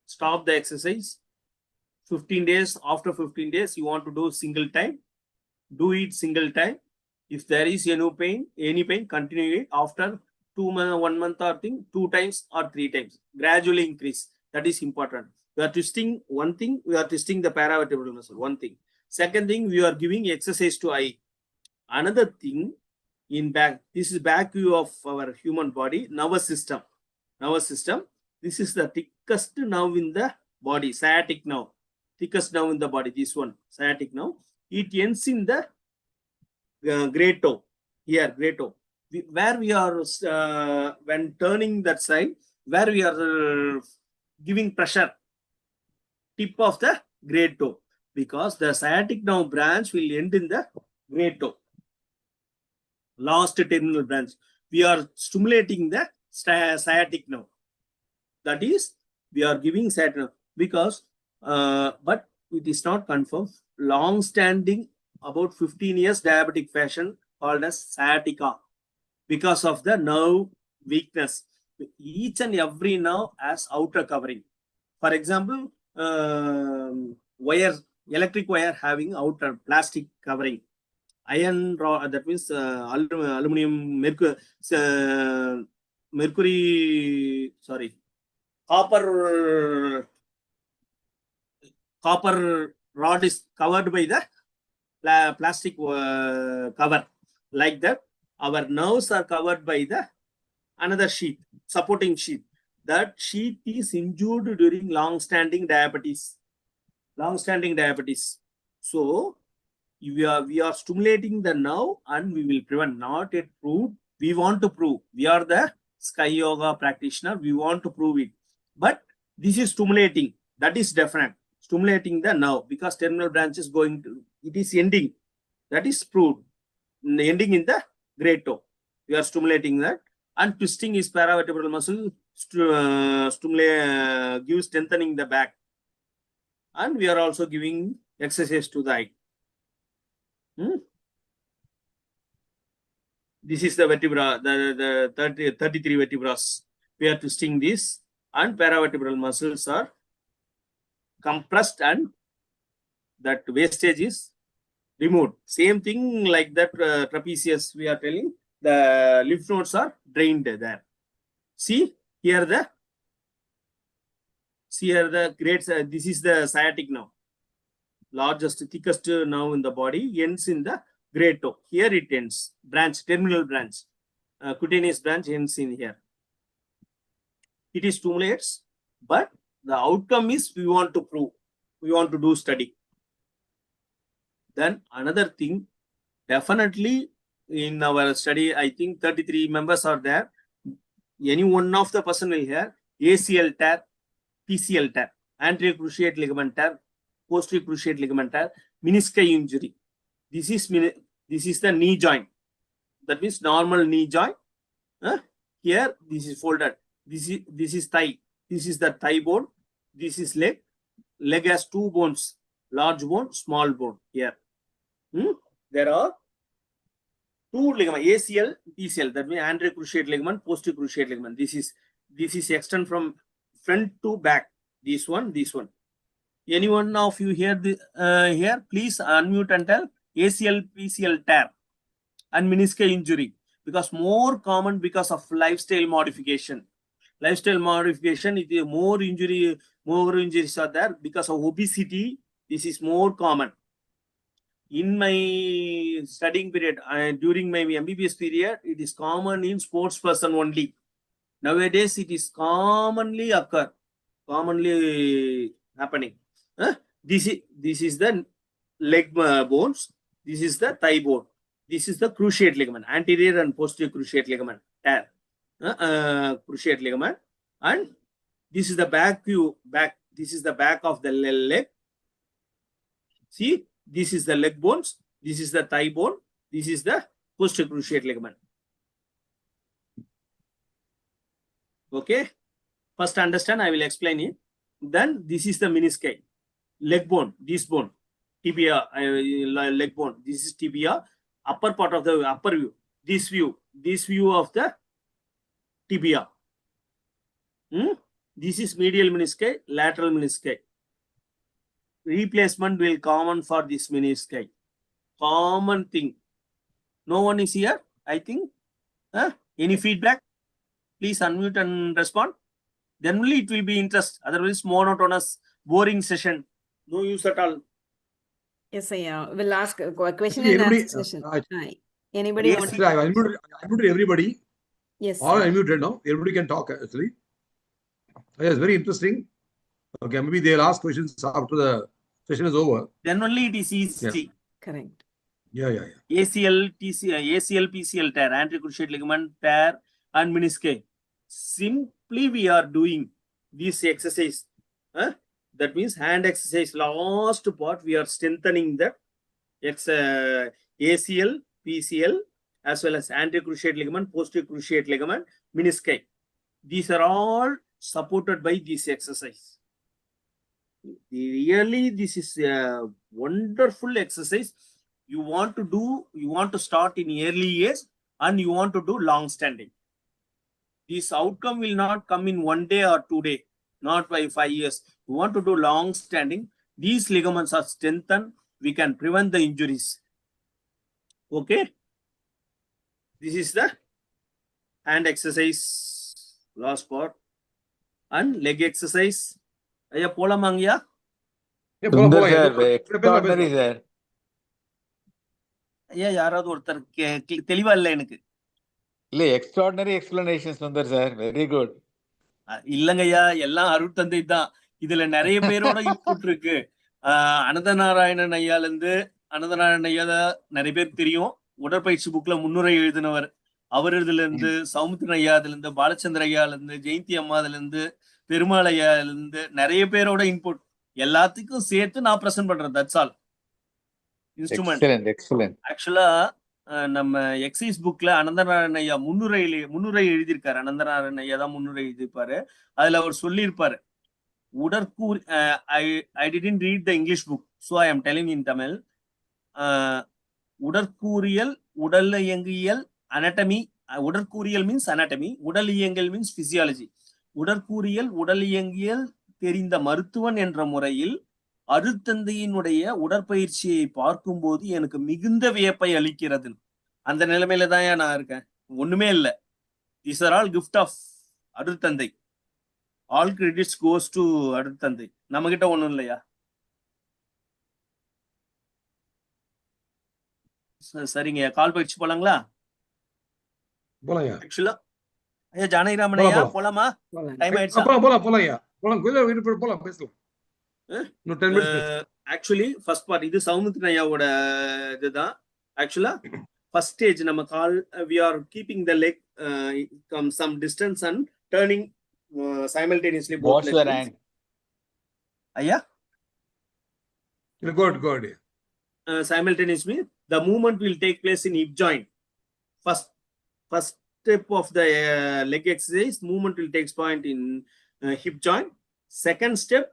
Stop the exercise. 15 days. After 15 days, you want to do single time. Do it single time. If there is any pain, continue it. After 1 month or 2 times or 3 times. Gradually increase. That is important. We are twisting one thing. We are twisting the paravertebral muscle. One thing. Second thing, we are giving exercise to eye. Another thing in back. This is back view of our human body. Nervous system. This is the thickest nerve in the body. Sciatic nerve. Thickest nerve in the body. This one. Sciatic nerve. It ends in the great toe. Here, great toe. where we are, when turning that side, where we are giving pressure, tip of the great toe, because the sciatic nerve branch will end in the great toe, last terminal branch. We are stimulating the sciatic nerve. That is, we are giving sciatic nerve because, but it is not confirmed. Long-standing, about 15 years diabetic fashion called as sciatica, because of the nerve weakness. Each and every nerve has outer covering. For example, wire, electric wire having outer plastic covering. Iron rod, that means aluminum, mercury, sorry, copper rod is covered by the plastic cover. Like that, our nerves are covered by the another sheath, supporting sheath. That sheath is injured during long-standing diabetes. Long-standing diabetes. So we are stimulating the nerve and we will prevent. Not yet proved. We want to prove. We are the Sky Yoga practitioner. We want to prove it. But this is stimulating. That is definite. Stimulating the nerve, because terminal branch is going to, it is ending. That is proved. Ending in the great toe. We are stimulating that. And twisting is paravertebral muscle, gives strengthening the back. And we are also giving exercise to the eye. This is the vertebra, the 33 vertebrae. We are twisting this, and paravertebral muscles are compressed and that wastage is removed. Same thing like that trapezius we are telling, the lymph nodes are drained there. See here the great, this is the sciatic nerve, largest, thickest nerve in the body, ends in the great toe. Here it ends, branch, terminal branch, cutaneous branch ends in here. It is stimulates, but the outcome is we want to prove, we want to do study. Then another thing, definitely in our study, I think 33 members are there. Any one of the person will have ACL tear, PCL tear, anterior cruciate ligament tear, posterior cruciate ligament tear, menisci injury. This is the knee joint. That means normal knee joint. Here this is folded. This is thigh. This is the thigh bone. This is leg. Leg has two bones, large bone, small bone. Here, there are two ligaments, ACL, PCL. That means anterior cruciate ligament, posterior cruciate ligament. This is extend from front to back. This one. Anyone of you here? Here, please unmute and tell ACL, PCL tear and menisci injury, because more common because of lifestyle modification. Lifestyle modification, it is more injuries are there because of obesity. This is more common. In my studying period, during my MBBS period, it is common in sports person only. Nowadays, it is commonly happening. This is the leg bones. This is the thigh bone. This is the cruciate ligament, anterior and posterior cruciate ligament tear. Cruciate ligament, and this is the back view. This is the back of the leg. See, this is the leg bones. This is the thigh bone. This is the posterior cruciate ligament. Okay. First understand. I will explain it. Then this is the menisci, leg bone. This bone, tibia, leg bone. This is tibia. Upper part of the upper view. This view of the tibia. This is medial menisci, lateral menisci. Replacement will common for this menisci. Common thing. No one is here, I think. Any feedback? Please unmute and respond. Then only it will be interest. Otherwise, monotonous, boring session. No use at all. Yes, I will ask a question and answer session. Anybody? Yes, I unmuted everybody. Yes. All unmuted now. Everybody can talk actually. Yes, very interesting. Okay, maybe they'll ask questions after the session is over. Then only it is easy. Yeah. Correct. ACL, ACL, PCL tear, anterior cruciate ligament tear, and menisci. Simply we are doing this exercise. That means hand exercise. Last part we are strengthening the ACL, PCL, as well as anterior cruciate ligament, posterior cruciate ligament, menisci. These are all supported by this exercise. Really, this is a wonderful exercise. You want to start in early years and you want to do long standing. This outcome will not come in 1 day or 2 days, not by 5 years. You want to do long standing. These ligaments are strengthened. We can prevent the injuries. Okay. This is the hand exercise, last part, and leg exercise. Aya polamangya. Sundar sir, extraordinary sir. ஐயா யாராவது ஒருத்தர் தெளிவா இல்லை எனக்கு. இல்ல எக்ஸ்ட்ராordinary explanation Sundar sir, very good. இல்லங்கய்யா, எல்லாம் அருட்தந்தை தான். இதுல நிறைய பேரோட இன்புட் இருக்கு. அனந்தநாராயணன் ஐயால இருந்து, அனந்தநாராயணன் ஐயா நிறைய பேருக்கு தெரியும். உடற்பயிற்சி புக்ல முன்னுரை எழுதினவர். அவர் இதுல இருந்து, சௌமித்திரன் ஐயா அதுல இருந்து, பாலச்சந்திர ஐயால இருந்து, ஜெயந்தி அம்மா அதுல இருந்து, பெருமாள் ஐயால இருந்து நிறைய பேரோட இன்புட். எல்லாத்துக்கும் சேர்த்து நான் பிரசன்ட் பண்றேன். That's all. இன்ஸ்ட்ருமெண்ட். எக்ஸலென்ட். ஆக்சுவலா நம்ம எக்ஸைஸ் புக்ல அனந்தநாராயண ஐயா முன்னுரை எழுதியிருக்காரு. அனந்தநாராயண ஐயா தான் முன்னுரை எழுதியிருப்பாரு. அதுல அவர் சொல்லியிருப்பாரு, உடற்கூறி I didn't read the English book, so I am telling in Tamil. உடற்கூறியல், உடல் இயங்கியல், anatomy. உடற்கூறியல் மீன்ஸ் anatomy, உடல் இயங்கியல் மீன்ஸ் physiology. உடற்கூறியல், உடல் இயங்கியல் தெரிந்த மருத்துவன் என்ற முறையில் அருட்தந்தையினுடைய உடற்பயிற்சியை பார்க்கும்போது எனக்கு மிகுந்த வியப்பை அளிக்கிறது. அந்த நிலைமையில தான் நான் இருக்கேன். ஒண்ணுமே இல்லை. These are all gift of அருட்தந்தை. All credits goes to அருட்தந்தை. நம்ம கிட்ட ஒண்ணும் இல்லையா? சரிங்க, கால் பயிற்சி போலாங்களா? ஆக்சுவலா ஐயா ஜானகிராமன் ஐயா போலாமா? டைம் ஆயிடுச்சா? போலாம் பேசலாம். ஆக்சுவலி ஃபர்ஸ்ட் பார்ட் இது சௌமித்ரன் ஐயாவோட இதுதான். ஆக்சுவலா ஃபர்ஸ்ட் ஸ்டேஜ் நம்ம கால் we are keeping the leg some distance and turning simultaneously both legs. ஐயா good. Simultaneously the movement will take place in hip joint. First step of the leg exercise, movement will take point in hip joint. Second step,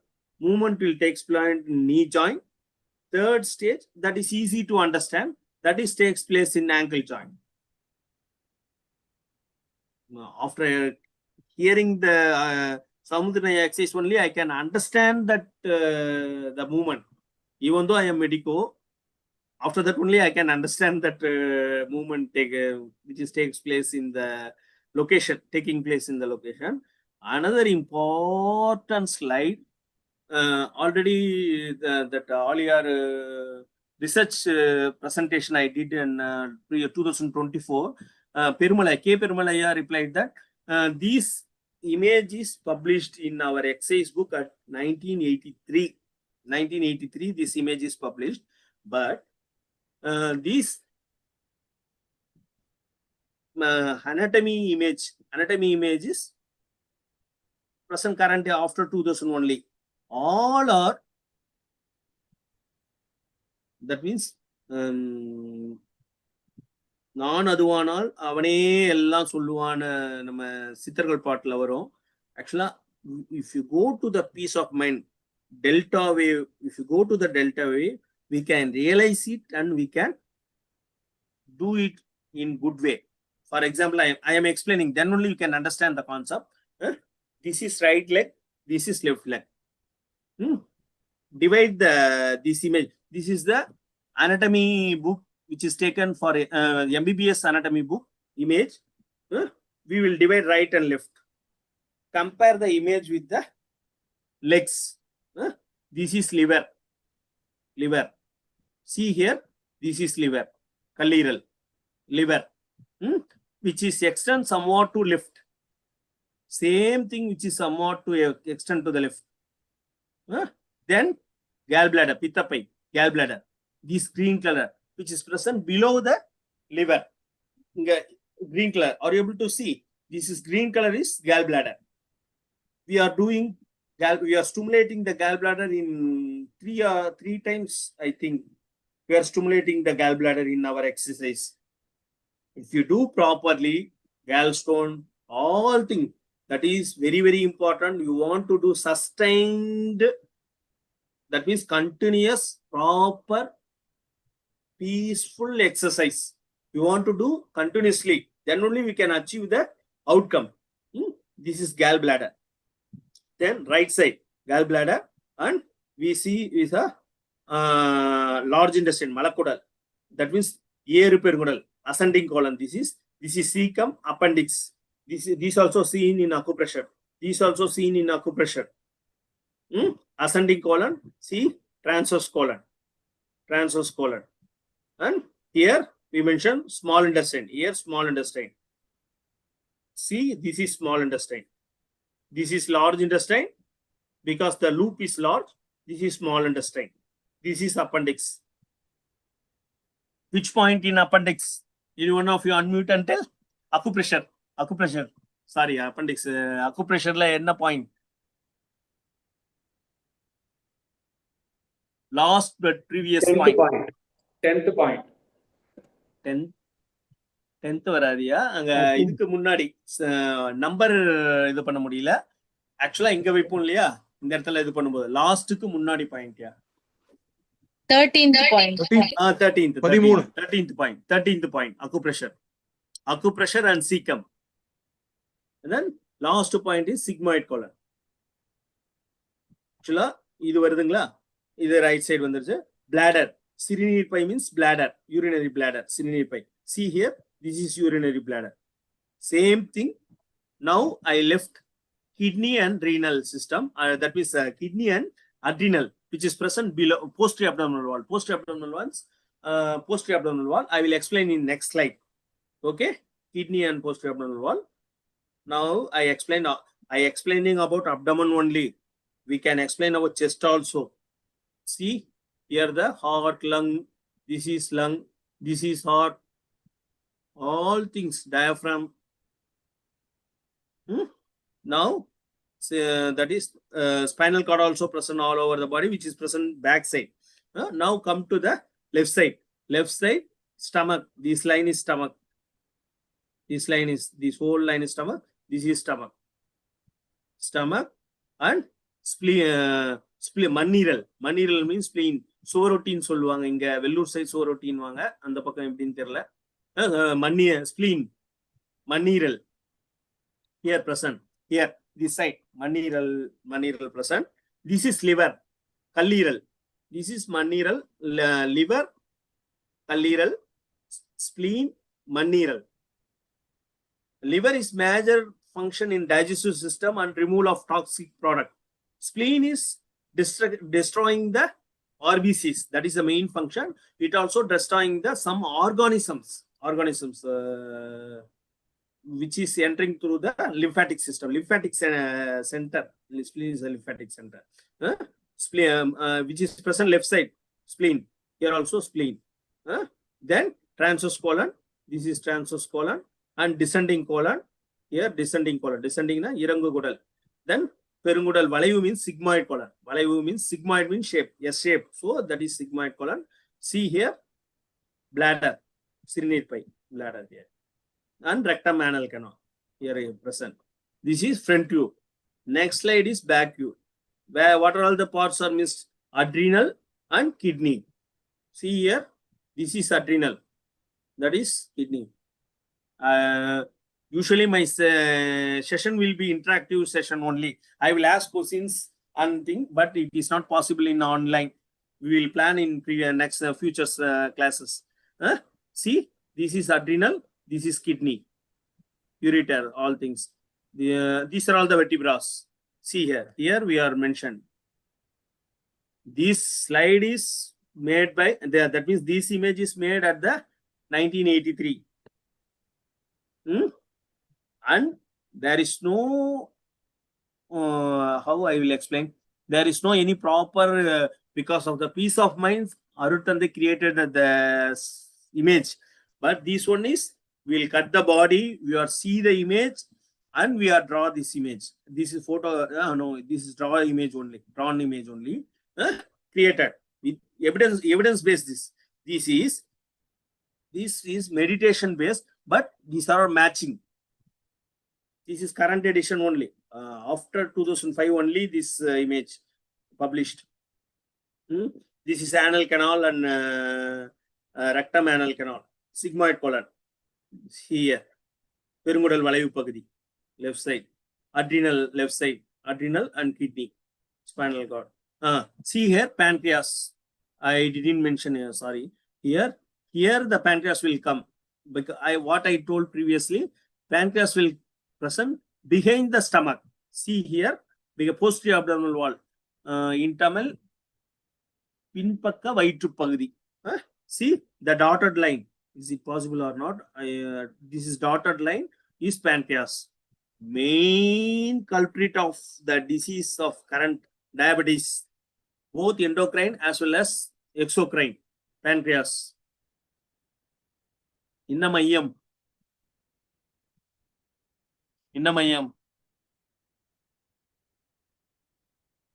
movement will take place in knee joint. Third stage, that is easy to understand, that is takes place in ankle joint. After hearing the Samudranaya exercise only, I can understand that the movement. Even though I am medico, after that only I can understand that movement which takes place in the location, taking place in the location. Another important slide, already that all your research presentation I did in 2024, Perumalaya replied that this image is published in our exercise book at 1983. This image is published, but this anatomy image is present currently after 2000 only. All are, that means நான் அதுவானால் அவனே எல்லாம் சொல்லுவான நம்ம சித்தர்கள் பாட்டுல வரும். ஆக்சுவலா if you go to the peace of mind delta wave, if you go to the delta wave, we can realize it and we can do it in good way. For example, I am explaining, then only you can understand the concept. This is right leg, this is left leg. Divide this image. This is the anatomy book which is taken for MBBS anatomy book image. We will divide right and left. Compare the image with the legs. This is liver. See here, this is liver, kalliral, liver, which is extend somewhat to left. Same thing which is somewhat to extend to the left. Then gallbladder, pitta pipe, gallbladder, this green color, which is present below the liver. Green color. Are you able to see? This is green color is gallbladder. We are stimulating the gallbladder in three times, I think. We are stimulating the gallbladder in our exercise. If you do properly, gallstone, all things, that is very, very important. You want to do sustained, that means continuous, proper, peaceful exercise. You want to do continuously. Then only we can achieve the outcome. This is gallbladder. Then right side, gallbladder, and we see is a large intestine, malakodal. That means perigudal, ascending colon. This is cecum, appendix. This also seen in acupressure. This also seen in acupressure. Ascending colon, see transverse colon. Transverse colon. And here we mention small intestine. Here small intestine. See, this is small intestine. This is large intestine. Because the loop is large, this is small intestine. This is appendix. Which point in appendix? Anyone of you unmute and tell? Acupressure. Acupressure. Sorry, appendix. Acupressure la enna point? Last but previous 10th point. 10th point. 10th வராதியா அங்க இதுக்கு முன்னாடி number இது பண்ண முடியல. ஆக்சுவலா இங்க வைப்போம் இல்லையா, இந்த இடத்துல இது பண்ணும்போது லாஸ்ட்டுக்கு முன்னாடி பாயிண்ட்யா 13th point. 13th point acupressure and cecum. And then last point is sigmoid colon. ஆக்சுவலா இது வருதுங்களா, இது ரைட் சைடு வந்துருச்சு. bladder, சிறுநீர் பை means bladder, urinary bladder, சிறுநீர் பை. See here, this is urinary bladder. Same thing. Now I left kidney and renal system. That means kidney and adrenal, which is present below posterior abdominal wall. Posterior abdominal wall. I will explain in next slide. Okay, kidney and posterior abdominal wall. Now I explaining about abdomen only. We can explain about chest also. See here the heart, lung. This is lung. This is heart. All things, diaphragm. Now that is spinal cord also present all over the body, which is present back side. Now come to the left side. Left side, stomach. This line is stomach. This whole line is stomach. This is stomach. Stomach and spleen. Manniral means spleen. Sorotin சொல்லுவாங்க, இங்க Vellur side சோரோட்டின் வாங்க, அந்த பக்கம் எப்படின்னு தெரியல. Spleen, manniral. Here present. Here this side manniral present. This is liver, kalliral. This is manniral, liver, kalliral, spleen, manniral. Liver is major function in digestive system and removal of toxic product. Spleen is destroying the RBCs. That is the main function. It also destroying the some organisms which is entering through the lymphatic system. Lymphatic center. Spleen is a lymphatic center. Spleen, which is present left side. Spleen. Here also spleen. Then transverse colon. This is transverse colon and descending colon. Here descending colon. Descending na irangu gudal. Then perigudal valaivu means sigmoid colon. Valaivu means sigmoid means shape. Yes, shape. So that is sigmoid colon. See here, bladder, sirinir pai, bladder here, and rectum anal canal here present. This is front tube. Next slide is back tube. Where what are all the parts are missed? Adrenal and kidney. See here, this is adrenal. That is kidney. Usually my session will be interactive session only. I will ask questions and thing, but it is not possible in online. We will plan in next future classes. See, this is adrenal, this is kidney, ureter, all things. These are all the vertebrae. See here we are mentioned. This slide is made by, that means this image is made at the 1983. And there is no, how I will explain, there is no any proper Because of the peace of mind, Arutande created the image. But this one is, we'll cut the body, we are see the image, and we are draw this image. This is photo, no, this is draw image only, drawn image only, created with evidence based. This is meditation based, but these are matching. This is current edition only. After 2005 only this image published. This is anal canal and rectum anal canal, sigmoid colon. Here, பெருங்குடல் வளைவு பகுதி, left side, adrenal left side, adrenal and kidney, spinal cord. See here, pancreas. I didn't mention here, sorry. Here the pancreas will come. Because what I told previously, pancreas will present behind the stomach. See here, the posterior abdominal wall. In Tamil, பின்பக்க வயிற்று பகுதி. See the dotted line. Is it possible or not? This is dotted line is pancreas. Main culprit of the disease of current diabetes, both endocrine as well as exocrine, pancreas. Inna mayam.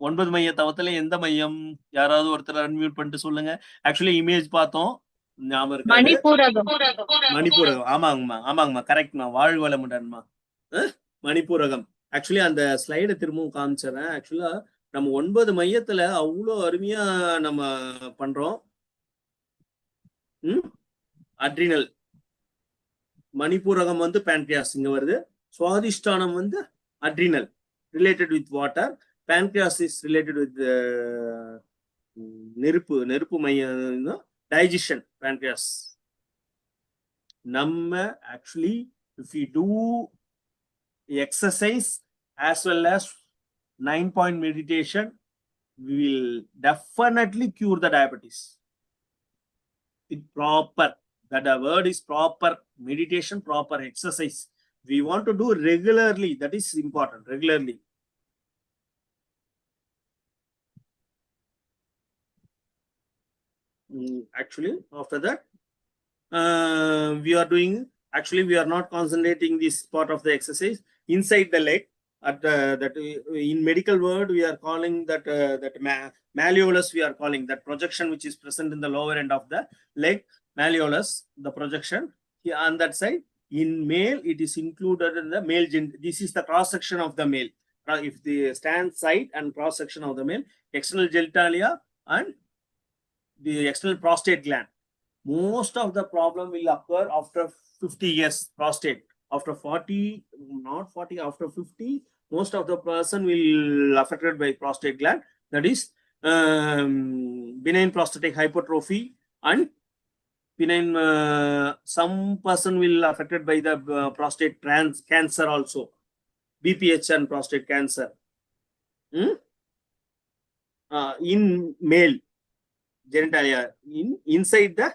ஒன்பது மைய தவத்துல எந்த மையம்? யாராவது ஒருத்தர் unmute பண்ணிட்டு சொல்லுங்க. Actually image பார்த்தோம், ஞாபகம் இருக்கு. மணிப்பூரகம். ஆமாங்கம்மா கரெக்ட்மா. வாழ் வளமுடன்மா. மணிப்பூரகம். ஆக்சுவலி அந்த ஸ்லைடை திரும்பவும் காமிச்சிடறேன். ஆக்சுவலா நம்ம 9 மையத்துல அவ்வளோ அருமையா நம்ம பண்றோம். அட்ரினல், மணிப்பூரகம் வந்து pancreas இங்க வருது. சுவாதிஷ்டானம் வந்து adrenal, related with water. Pancreas is related with நெருப்பு மையம், digestion, pancreas. நம்ம actually if we do exercise as well as 9-point meditation, we will definitely cure the diabetes. It proper, that the word is proper meditation, proper exercise. We want to do regularly. That is important. Regularly. Actually, after that, we are doing. Actually, we are not concentrating this part of the exercise inside the leg. At that in medical word, we are calling that malleolus. We are calling that projection which is present in the lower end of the leg. Malleolus, the projection here on that side. In male, it is included in the male gender. This is the cross section of the male. If the stand side and cross section of the male, external genitalia and the external prostate gland. Most of the problem will occur after 50 years. Prostate after 40, not 40, after 50, most of the person will affected by prostate gland. That is benign prostatic hypertrophy and benign. Some person will affected by the prostate cancer also, BPH and prostate cancer. In male genitalia, inside the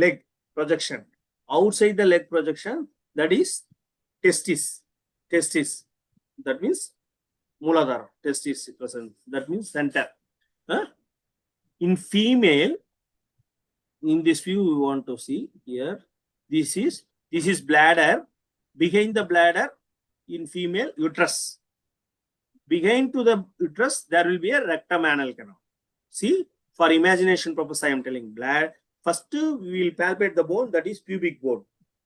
leg projection, outside the leg projection, that is testis. That means Muladhara, testis present. That means center. In female, in this view, we want to see here. This is bladder. Behind the bladder, in female, uterus. Behind to the uterus, there will be a rectum anal canal. See, for imagination purpose, I am telling. First, we will palpate the bone, that is pubic bone,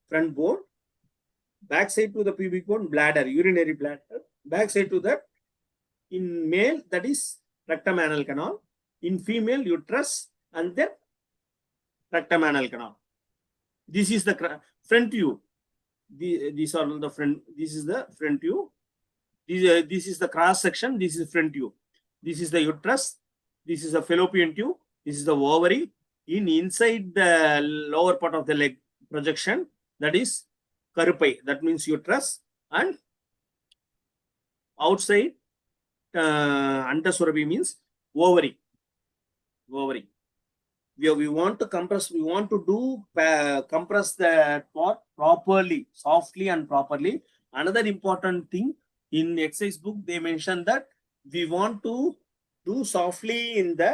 front bone. Back side to the pubic bone, bladder, urinary bladder. Back side to that, in male, that is rectum anal canal. In female, uterus, and then rectum anal canal. This is the front view. These are the front. This is the front view. This is the cross section. This is front view. This is the uterus. This is the fallopian tube. This is the ovary. Inside the lower part of the leg projection, that is karupai. That means uterus. And outside Antasurabi means ovary. We want to compress. We want to do compress the part properly, softly and properly. Another important thing in exercise book, they mention that we want to do softly in the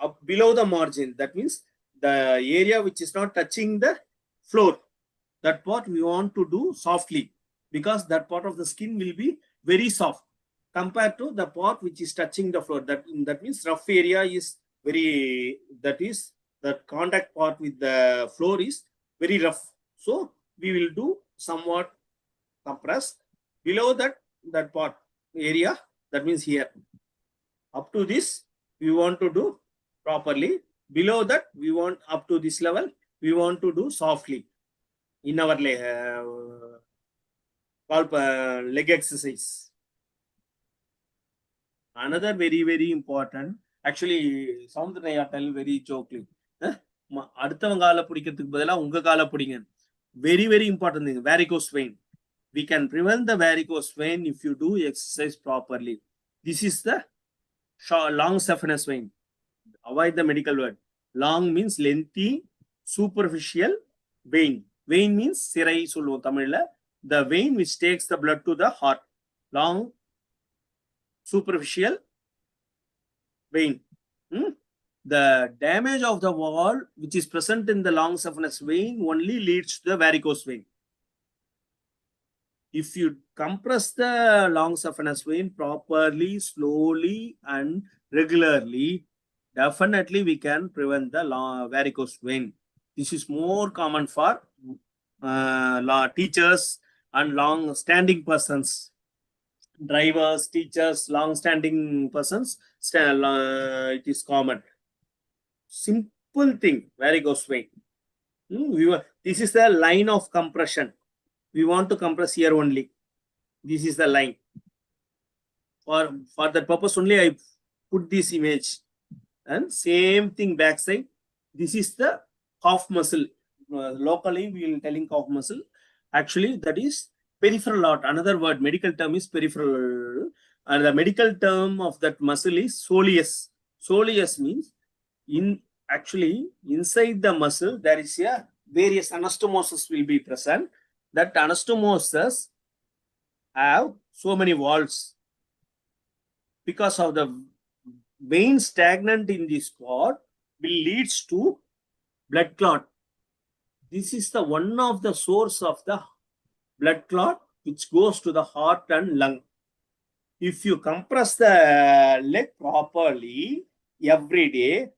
up below the margin. That means the area which is not touching the floor. That part we want to do softly, because that part of the skin will be very soft compared to the part which is touching the floor. That means rough area is very, that is the contact part with the floor is very rough. So we will do somewhat compressed below that part area. That means here up to this we want to do properly. Below that we want up to this level we want to do softly in our leg exercise. Another very important, actually Sundar tell very jokingly, அடுத்தவங்க காலை பிடிக்கிறதுக்கு பதிலா உங்க காலை பிடிங்க. Very important thing, varicose vein. We can prevent the varicose vein if you do exercise properly. This is the long saphenous vein. Avoid the medical word. Long means lengthy, superficial vein. Vein means sirai சொல்லுவோம் தமிழ்ல. The vein which takes the blood to the heart. Long, superficial vein. The damage of the wall which is present in the long saphenous vein only leads to the varicose vein. If you compress the long saphenous vein properly, slowly and regularly, definitely we can prevent the varicose vein. This is more common for teachers and long standing persons, drivers, teachers, long standing persons. It is common. Simple thing, varicose vein. This is the line of compression. We want to compress here only. This is the line. For that purpose only I put this image. And same thing backside. This is the calf muscle. Locally we will telling calf muscle. Actually that is peripheral artery. Another word, medical term is peripheral. And the medical term of that muscle is soleus. Soleus means actually inside the muscle there is a various anastomosis will be present. That anastomosis have so many walls. Because of the vein stagnant in this part will leads to blood clot. This is the one of the source of the blood clot which goes to the heart and lung. If you compress the leg properly every day,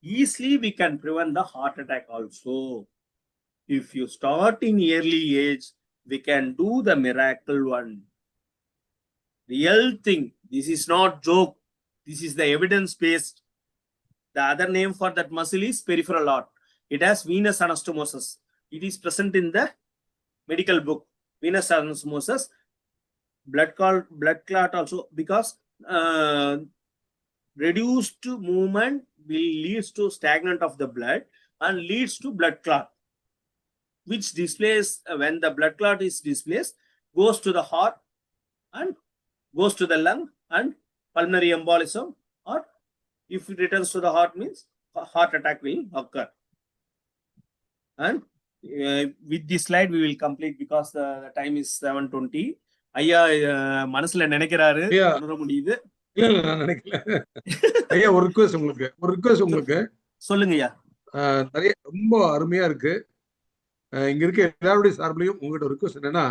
easily we can prevent the heart attack also. If you start in early age, we can do the miracle one. Real thing. This is not joke. This is the evidence-based. The other name for that muscle is peripheral artery. It has venous anastomosis. It is present in the medical book. Venous anastomosis, blood clot also, because reduced movement will leads to stagnant of the blood and leads to blood clot, which displays when the blood clot is displaced, goes to the heart and goes to the lung and pulmonary embolism, or if it returns to the heart means heart attack will occur. And with this slide we will complete because the time is 7:20. ஐயா மனசுல நினைக்கிறாரு உணர முடியுது. இல்ல நான் நினைக்கல. ஐயா ஒரு ரிக்வெஸ்ட் உங்களுக்கு சொல்லுங்கய்யா. நிறைய ரொம்ப அருமையா இருக்கு. இங்க இருக்க எல்லாருடைய சார்பிலையும் உங்ககிட்ட ரிக்வெஸ்ட் என்னன்னா,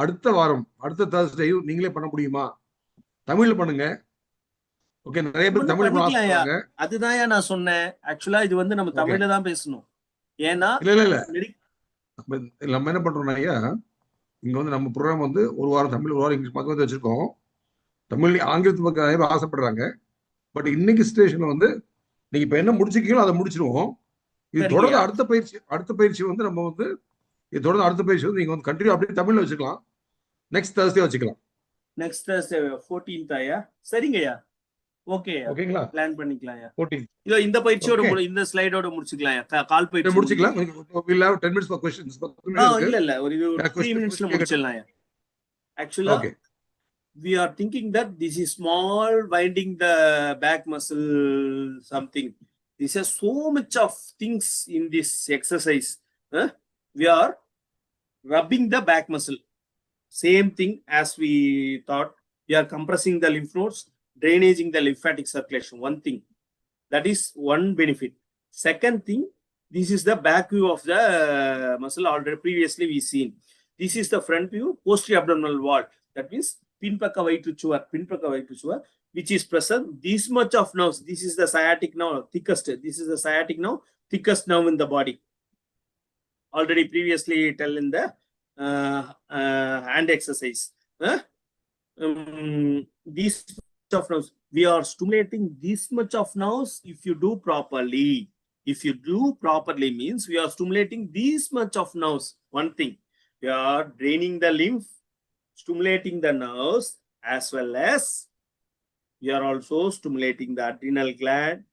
அடுத்த வாரம் அடுத்த Thursday நீங்களே பண்ண முடியுமா? தமிழ்ல பண்ணுங்க. ஓகே, நிறைய பேர் தமிழ் பண்ணாங்க. அதுதான் நான் சொன்னேன். ஆக்சுவலா இது வந்து நம்ம தமிழ்ல தான் பேசணும். ஏன்னா இல்ல நம்ம என்ன பண்றோம்னா ஐயா, இங்க வந்து நம்ம ப்ரோக்ராம் வந்து ஒரு வாரம் தமிழ், ஒரு வாரம் இங்கிலீஷ் மாத்தி வச்சிருக்கோம். தமிழ் ஆங்கிலத்து பக்கம் நிறைய பேர் ஆசைப்படுறாங்க. பட் இன்னைக்கு ஸ்டேஷன்ல வந்து நீங்க இப்ப என்ன முடிச்சிருக்கீங்களோ அதை முடிச்சிருவோம். இது தொடர்ந்து அடுத்த பயிற்சி வந்து நம்ம வந்து இது தொடர்ந்து அடுத்த பயிற்சி வந்து நீங்க வந்து கண்டினியூ அப்படியே தமிழ்ல வச்சுக்கலாம். நெக்ஸ்ட் Thursday வச்சுக்கலாம். நெக்ஸ்ட் Thursday 14th ஐயா. சரிங்கய்யா. ஓகேங்களா? பிளான் பண்ணிக்கலாம் ஐயா. 14th. இதோ இந்த பயிற்சியோட இந்த ஸ்லைடோட முடிச்சுக்கலாம். கால் பயிற்சி முடிச்சுக்கலாம். we'll have 10 minutes for questions. இல்ல ஒரு 3 minutesல முடிச்சிடலாம் ஐயா. Actually we are thinking that this is small winding the back muscle something. This has so much of things in this exercise. We are rubbing the back muscle. Same thing as we thought. We are compressing the lymph nodes. drainaging the lymphatic circulation. One thing. That is one benefit. Second thing, this is the back view of the muscle already previously we seen. This is the front view, posterior abdominal wall. That means pinpaka vaitruchuvar, which is present. This much of nerves. This is the sciatic nerve, thickest. This is the sciatic nerve, thickest nerve in the body. Already previously tell in the hand exercise. These of nerves, we are stimulating this much of nerves if you do properly. If you do properly means we are stimulating this much of nerves. One thing, we are draining the lymph, stimulating the nerves, as well as we are also stimulating the adrenal gland.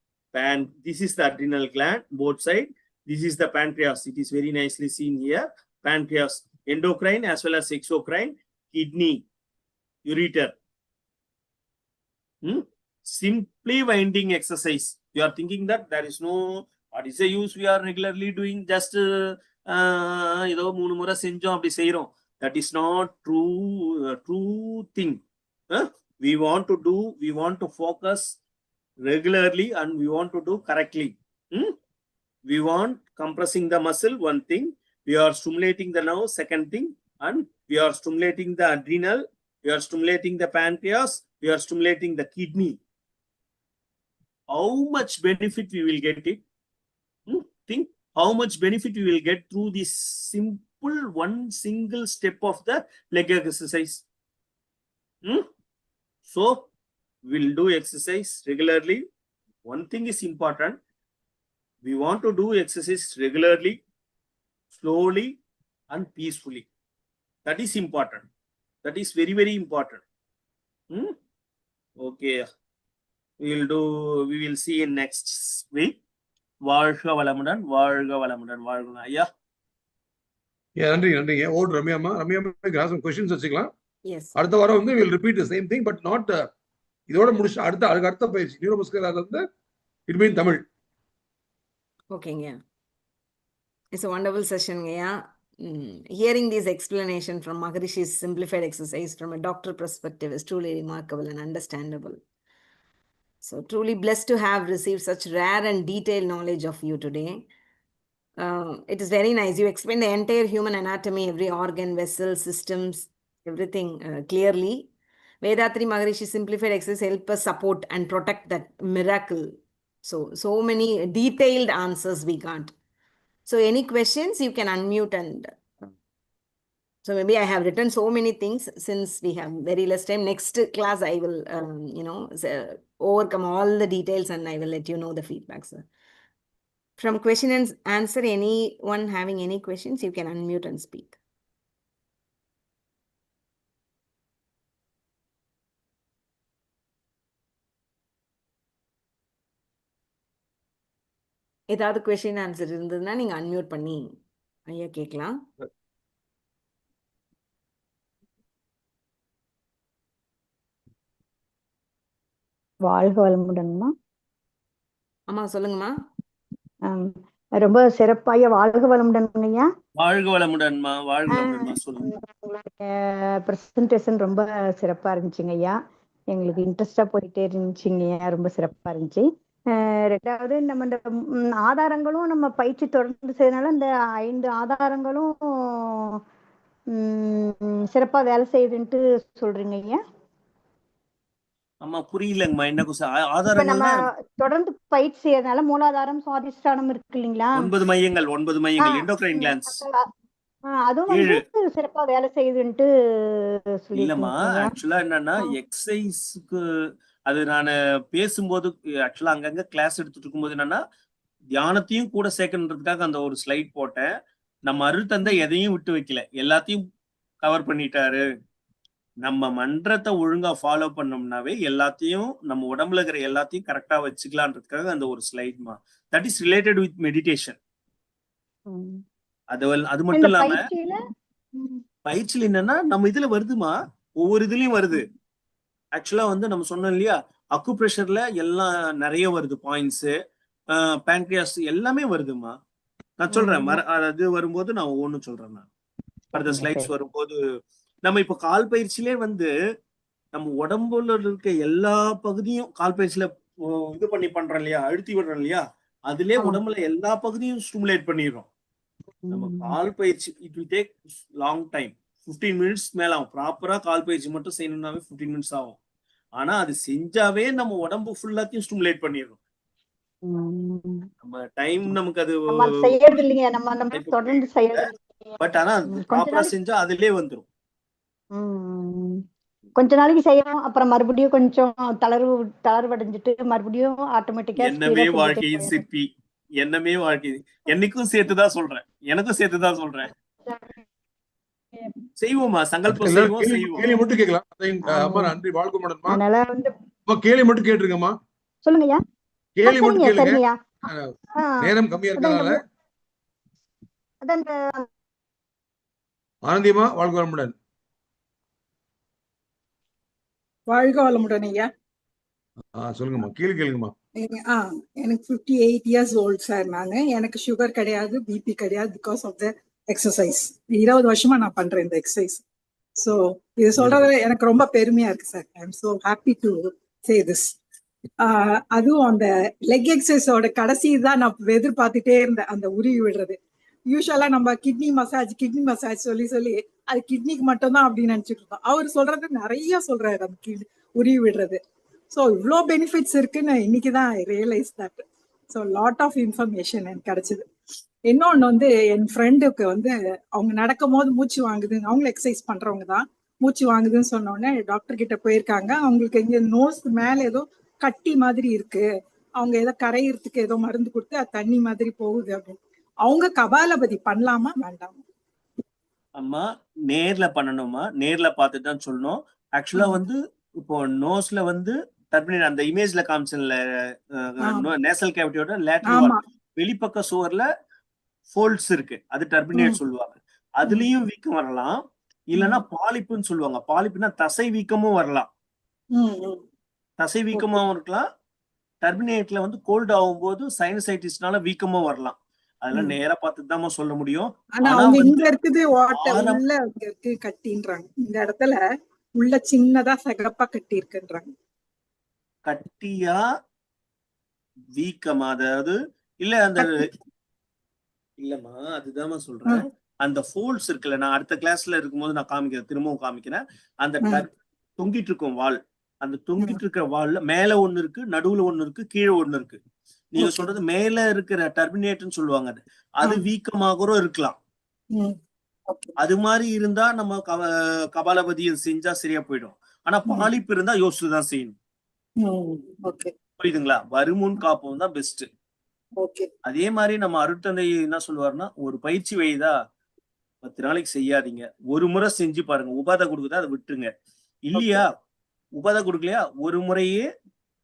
This is the adrenal gland, both sides. This is the pancreas. It is very nicely seen here. Pancreas, endocrine as well as exocrine, kidney, ureter. Simply winding exercise. You are thinking that there is no, what is the use we are regularly doing, just that is not true thing. We want to focus regularly and we want to do correctly. We want compressing the muscle, one thing. We are stimulating the nerve, second thing. And we are stimulating the adrenal. We are stimulating the pancreas. We are stimulating the kidney. How much benefit we will get it? Think how much benefit we will get through this simple one single step of the leg exercise. So, we'll do exercise regularly. One thing is important. We want to do exercise regularly, slowly, and peacefully. That is important. That is very, very important. Okay. We will see in next week. வாழ்க வளமுடன் ஐயா. நன்றிங்க ஓடு ரம்யாமா some questions வச்சுக்கலாம். Yes. அடுத்த வாரம் வந்து we'll repeat the same thing but not இதோட முடிச்சு அடுத்த பயிற்சி நியூரோமஸ்குலர் வந்து it mean Tamil. Okay, yeah. It's a wonderful session, yeah. Hearing this explanation from Maharishi's simplified exercise from a doctor perspective is truly remarkable and understandable. So truly blessed to have received such rare and detailed knowledge of you today. It is very nice. You explained the entire human anatomy, every organ, vessel, systems, everything clearly. Vethathiri Maharishi simplified exercise help us support and protect that miracle. So many detailed answers we got. So any questions, you can unmute and so maybe I have written so many things since we have very less time. Next class, I will, overcome all the details and I will let you know the feedback, sir. From question and answer, anyone having any questions, you can unmute and speak. ஏதாவது question answer இருந்ததுன்னா நீங்க unmute பண்ணி ஐயா கேட்கலாம். வாழ்க வளமுடன்மா. ஆமா சொல்லுங்கம்மா. ரொம்ப சிறப்பாக வாழ்க வளமுடன்ங்கய்யா. வாழ்க வளமுடன்மா சொல்லுங்க. பிரசன்டேஷன் ரொம்ப சிறப்பா இருந்துச்சுங்க ஐயா. எங்களுக்கு இன்ட்ரெஸ்டா போயிட்டே இருந்துச்சுங்கய்யா. ரொம்ப சிறப்பா இருந்துச்சு. ரெண்டாவது நம்ம இந்த ஆதாரங்களும் நம்ம பயிற்சி தொடர்ந்து செய்யறதுனால இந்த 5 ஆதாரங்களும் சிறப்பா வேலை செய்யுதுன்ட்டு சொல்றீங்க ஐயா. ஆமா புரியலங்கம்மா என்ன ஆதாரங்கள்னா தொடர்ந்து பயிற்சி செய்யறதுனால மூலாதாரம் சுவாதிஷ்டானம் இருக்கு இல்லீங்களா, 9 மையங்கள் எண்டோக்ரைன் கிளாண்ட்ஸ் அதுவும் வந்து சிறப்பா வேலை செய்யுதுன்ட்டு இல்லம்மா. ஆக்சுவலா என்னன்னா எக்ஸசைஸ்க்கு அது நான் பேசும்போது ஆக்சுவலா அங்கங்க கிளாஸ் எடுத்துட்டு இருக்கும்போது என்னன்னா தியானத்தையும் கூட சேர்க்கணுன்றதுக்காக அந்த ஒரு ஸ்லைட் போட்டேன். நம்ம அருள்தந்தை எதையும் விட்டு வைக்கல, எல்லாத்தையும் கவர் பண்ணிட்டாரு. நம்ம மன்றத்தை ஒழுங்கா ஃபாலோ பண்ணோம்னாவே எல்லாத்தையும் நம்ம உடம்புல இருக்கிற எல்லாத்தையும் கரெக்டா வச்சுக்கலான்றதுக்காக அந்த ஒரு ஸ்லைட்மா. That is related with meditation. அது மட்டும் இல்லாம பயிற்சியில என்னன்னா நம்ம இதுல வருதுமா, ஒவ்வொரு இதுலயும் வருது. ஆக்சுவலா வந்து நம்ம சொன்னோம் இல்லையா, அக்குப்ரெஷர்ல எல்லாம் நிறைய வருது பாயிண்ட்ஸ், பேங்க்ரியாஸ் எல்லாமே வருதுமா. நான் சொல்றேன் அது வரும்போது நான் ஒவ்வொன்றும் சொல்றேன். நான் அடுத்த ஸ்லைட்ஸ் வரும்போது நம்ம இப்ப கால் பயிற்சியிலே வந்து நம்ம உடம்புல இருக்க எல்லா பகுதியும் கால் பயிற்சியில இது பண்ணி பண்றோம் இல்லையா, அழுத்தி விடுறோம் இல்லையா, அதுலயே உடம்புல எல்லா பகுதியும் ஸ்டிமுலேட் பண்ணிடுறோம். நம்ம கால் பயிற்சி it will take long time, 15 minutes மேல ஆகும். ப்ராப்பரா கால் பயிற்சி மட்டும் செய்யணும்னாவே 15 மினிட்ஸ் ஆகும். ஆனா அது செஞ்சாவே நம்ம உடம்பு ஃபுல்லாத்தையும் ஸ்டிமுலேட் பண்ணிடுறோம். நம்ம டைம் நமக்கு அது செய்யறது இல்லைங்க, நம்ம தொடர்ந்து செய்யறது. பட் ஆனா ப்ராப்பரா செஞ்சா அதுலயே வந்துரும். கொஞ்ச நாளைக்கு செய்யறோம், அப்புறம் மறுபடியும் கொஞ்சம் தளர்வடைஞ்சிட்டு மறுபடியும் ஆட்டோமேட்டிக்கா என்னமே வாழ்க்கையின் சிற்பி, என்னமே வாழ்க்கை, என்னைக்கும் சேர்த்துதான் சொல்றேன், எனக்கும் சேர்த்துதான் சொல்றேன். செய்வோமா, சங்கல்பம் செய்வோம். கேள்வி மட்டும் கேட்கலாம். அம்மா நன்றி, வாழ்க்கை மாடன்மா. அதனால வந்து கேள்வி மட்டும் கேட்டுருங்கம்மா. சொல்லுங்கய்யா. கேள்வி மட்டும் கேளுங்க, நேரம் கம்மியா இருக்கனால. ஆனந்தியம்மா, வாழ்க்கை வளமுடன். வாழ்க வளமுடன் ஐயா. சொல்லுங்கம்மா, கேள்வி கேளுங்கம்மா. எனக்கு 58 years old சார். எனக்கு சுகர் கிடையாது, பிபி கிடையாது, பிகாஸ் ஆஃப் த எக்ஸசைஸ். 20 வருஷமா நான் பண்றேன் இந்த எக்ஸசைஸ். ஸோ இது சொல்றது எனக்கு ரொம்ப பெருமையா இருக்கு sir. I am so happy to say this. அதுவும் அந்த லெக் எக்ஸசைஸோட கடைசி தான் நான் எதிர்பார்த்துட்டே இருந்தேன், அந்த உருவி விடுறது. யூஸ்வலா நம்ம கிட்னி மசாஜ் சொல்லி அது கிட்னிக்கு மட்டும் தான் அப்படின்னு நினைச்சிட்டு இருக்கோம். அவர் சொல்றது நிறைய சொல்றாரு, அந்த உருவி விடுறது. ஸோ இவ்வளோ பெனிஃபிட்ஸ் இருக்குன்னு இன்னைக்குதான் I realise that. So lot of information எனக்கு கிடைச்சது. இன்னொன்று வந்து என் ஃப்ரெண்டுக்கு வந்து அவங்க நடக்கும் போது மூச்சு வாங்குது, அவங்களும் எக்ஸசைஸ் பண்றவங்க தான், மூச்சு வாங்குதுன்னு சொன்னோடனே டாக்டர் கிட்ட போயிருக்காங்க. அவங்களுக்கு இங்க நோஸ் மேல ஏதோ கட்டி மாதிரி இருக்கு, அவங்க ஏதோ கரையிறதுக்கு ஏதோ மருந்து கொடுத்து அது தண்ணி மாதிரி போகுது அப்படின்னு. அவங்க கபாலபதி பண்ணலாமா வேண்டாமா? அம்மா நேர்ல பண்ணணுமா, நேர்ல பார்த்துட்டு தான் சொல்லணும். ஆக்சுவலா வந்து இப்போ நோஸ்ல வந்து டர்பினேட், அந்த இமேஜ்ல காமிச்சல நேசல் கேவிட்டியோட லேட்டரல் வால் வெளிப்பக்க சுவர்ல ஃபோல்ட்ஸ் இருக்கு, அது டர்பினேட் சொல்லுவாங்க. அதுலயும் வீக்கம் வரலாம், இல்லைன்னா பாலிப்புன்னு சொல்லுவாங்க. பாலிப்புனா தசை வீக்கமும் வரலாம், தசை வீக்கமாவும் இருக்கலாம். டர்பினேட்ல வந்து கோல்ட் ஆகும் போது சைனசைட்டிஸ்னால வீக்கமும் வரலாம். அதெல்லாம் நேரா பார்த்துட்டு தான் சொல்ல முடியும். ஆனா இங்க இருக்குது உள்ள இருக்கு கட்டின்றாங்க, இந்த இடத்துல உள்ள சின்னதா சகப்பா கட்டி இருக்குன்றாங்க. கட்டியா வீக்கமா? அதாவது இல்ல அந்த இல்லம்மா, அதுதான் சொல்றேன். அந்த ஃபோல்ட்ஸ் இருக்குல்ல, நான் அடுத்த கிளாஸ்ல இருக்கும்போது நான் காமிக்கிறேன், திரும்பவும் காமிக்கிறேன். அந்த தொங்கிட்டு இருக்கும் வால், அந்த தொங்கிட்டு இருக்கிற வால்ல மேல ஒண்ணு இருக்கு, நடுவுல ஒண்ணு இருக்கு, கீழே ஒண்ணு இருக்கு. நீங்க சொல்றது மேல இருக்கிற டர்பினேட்னு சொல்லுவாங்க, அது வீக்கமாகறோம் இருக்கலாம். அது மாதிரி இருந்தா நம்ம கபாலபதி செஞ்சா சரியா போயிடும். ஆனா பாலிப்பு இருந்தா யோசிச்சுதான் செய்யணும். புரியுதுங்களா? வருமுன் காப்போம் தான் பெஸ்ட். அதே மாதிரி நம்ம அருட்தந்தை என்ன சொல்லுவாருன்னா, ஒரு பயிற்சி வயதா 10 நாளைக்கு செய்யாதீங்க, ஒரு முறை செஞ்சு பாருங்க. உபாதை கொடுக்குதா அதை விட்டுருங்க, இல்லையா உபாதை கொடுக்கலையா ஒரு முறையே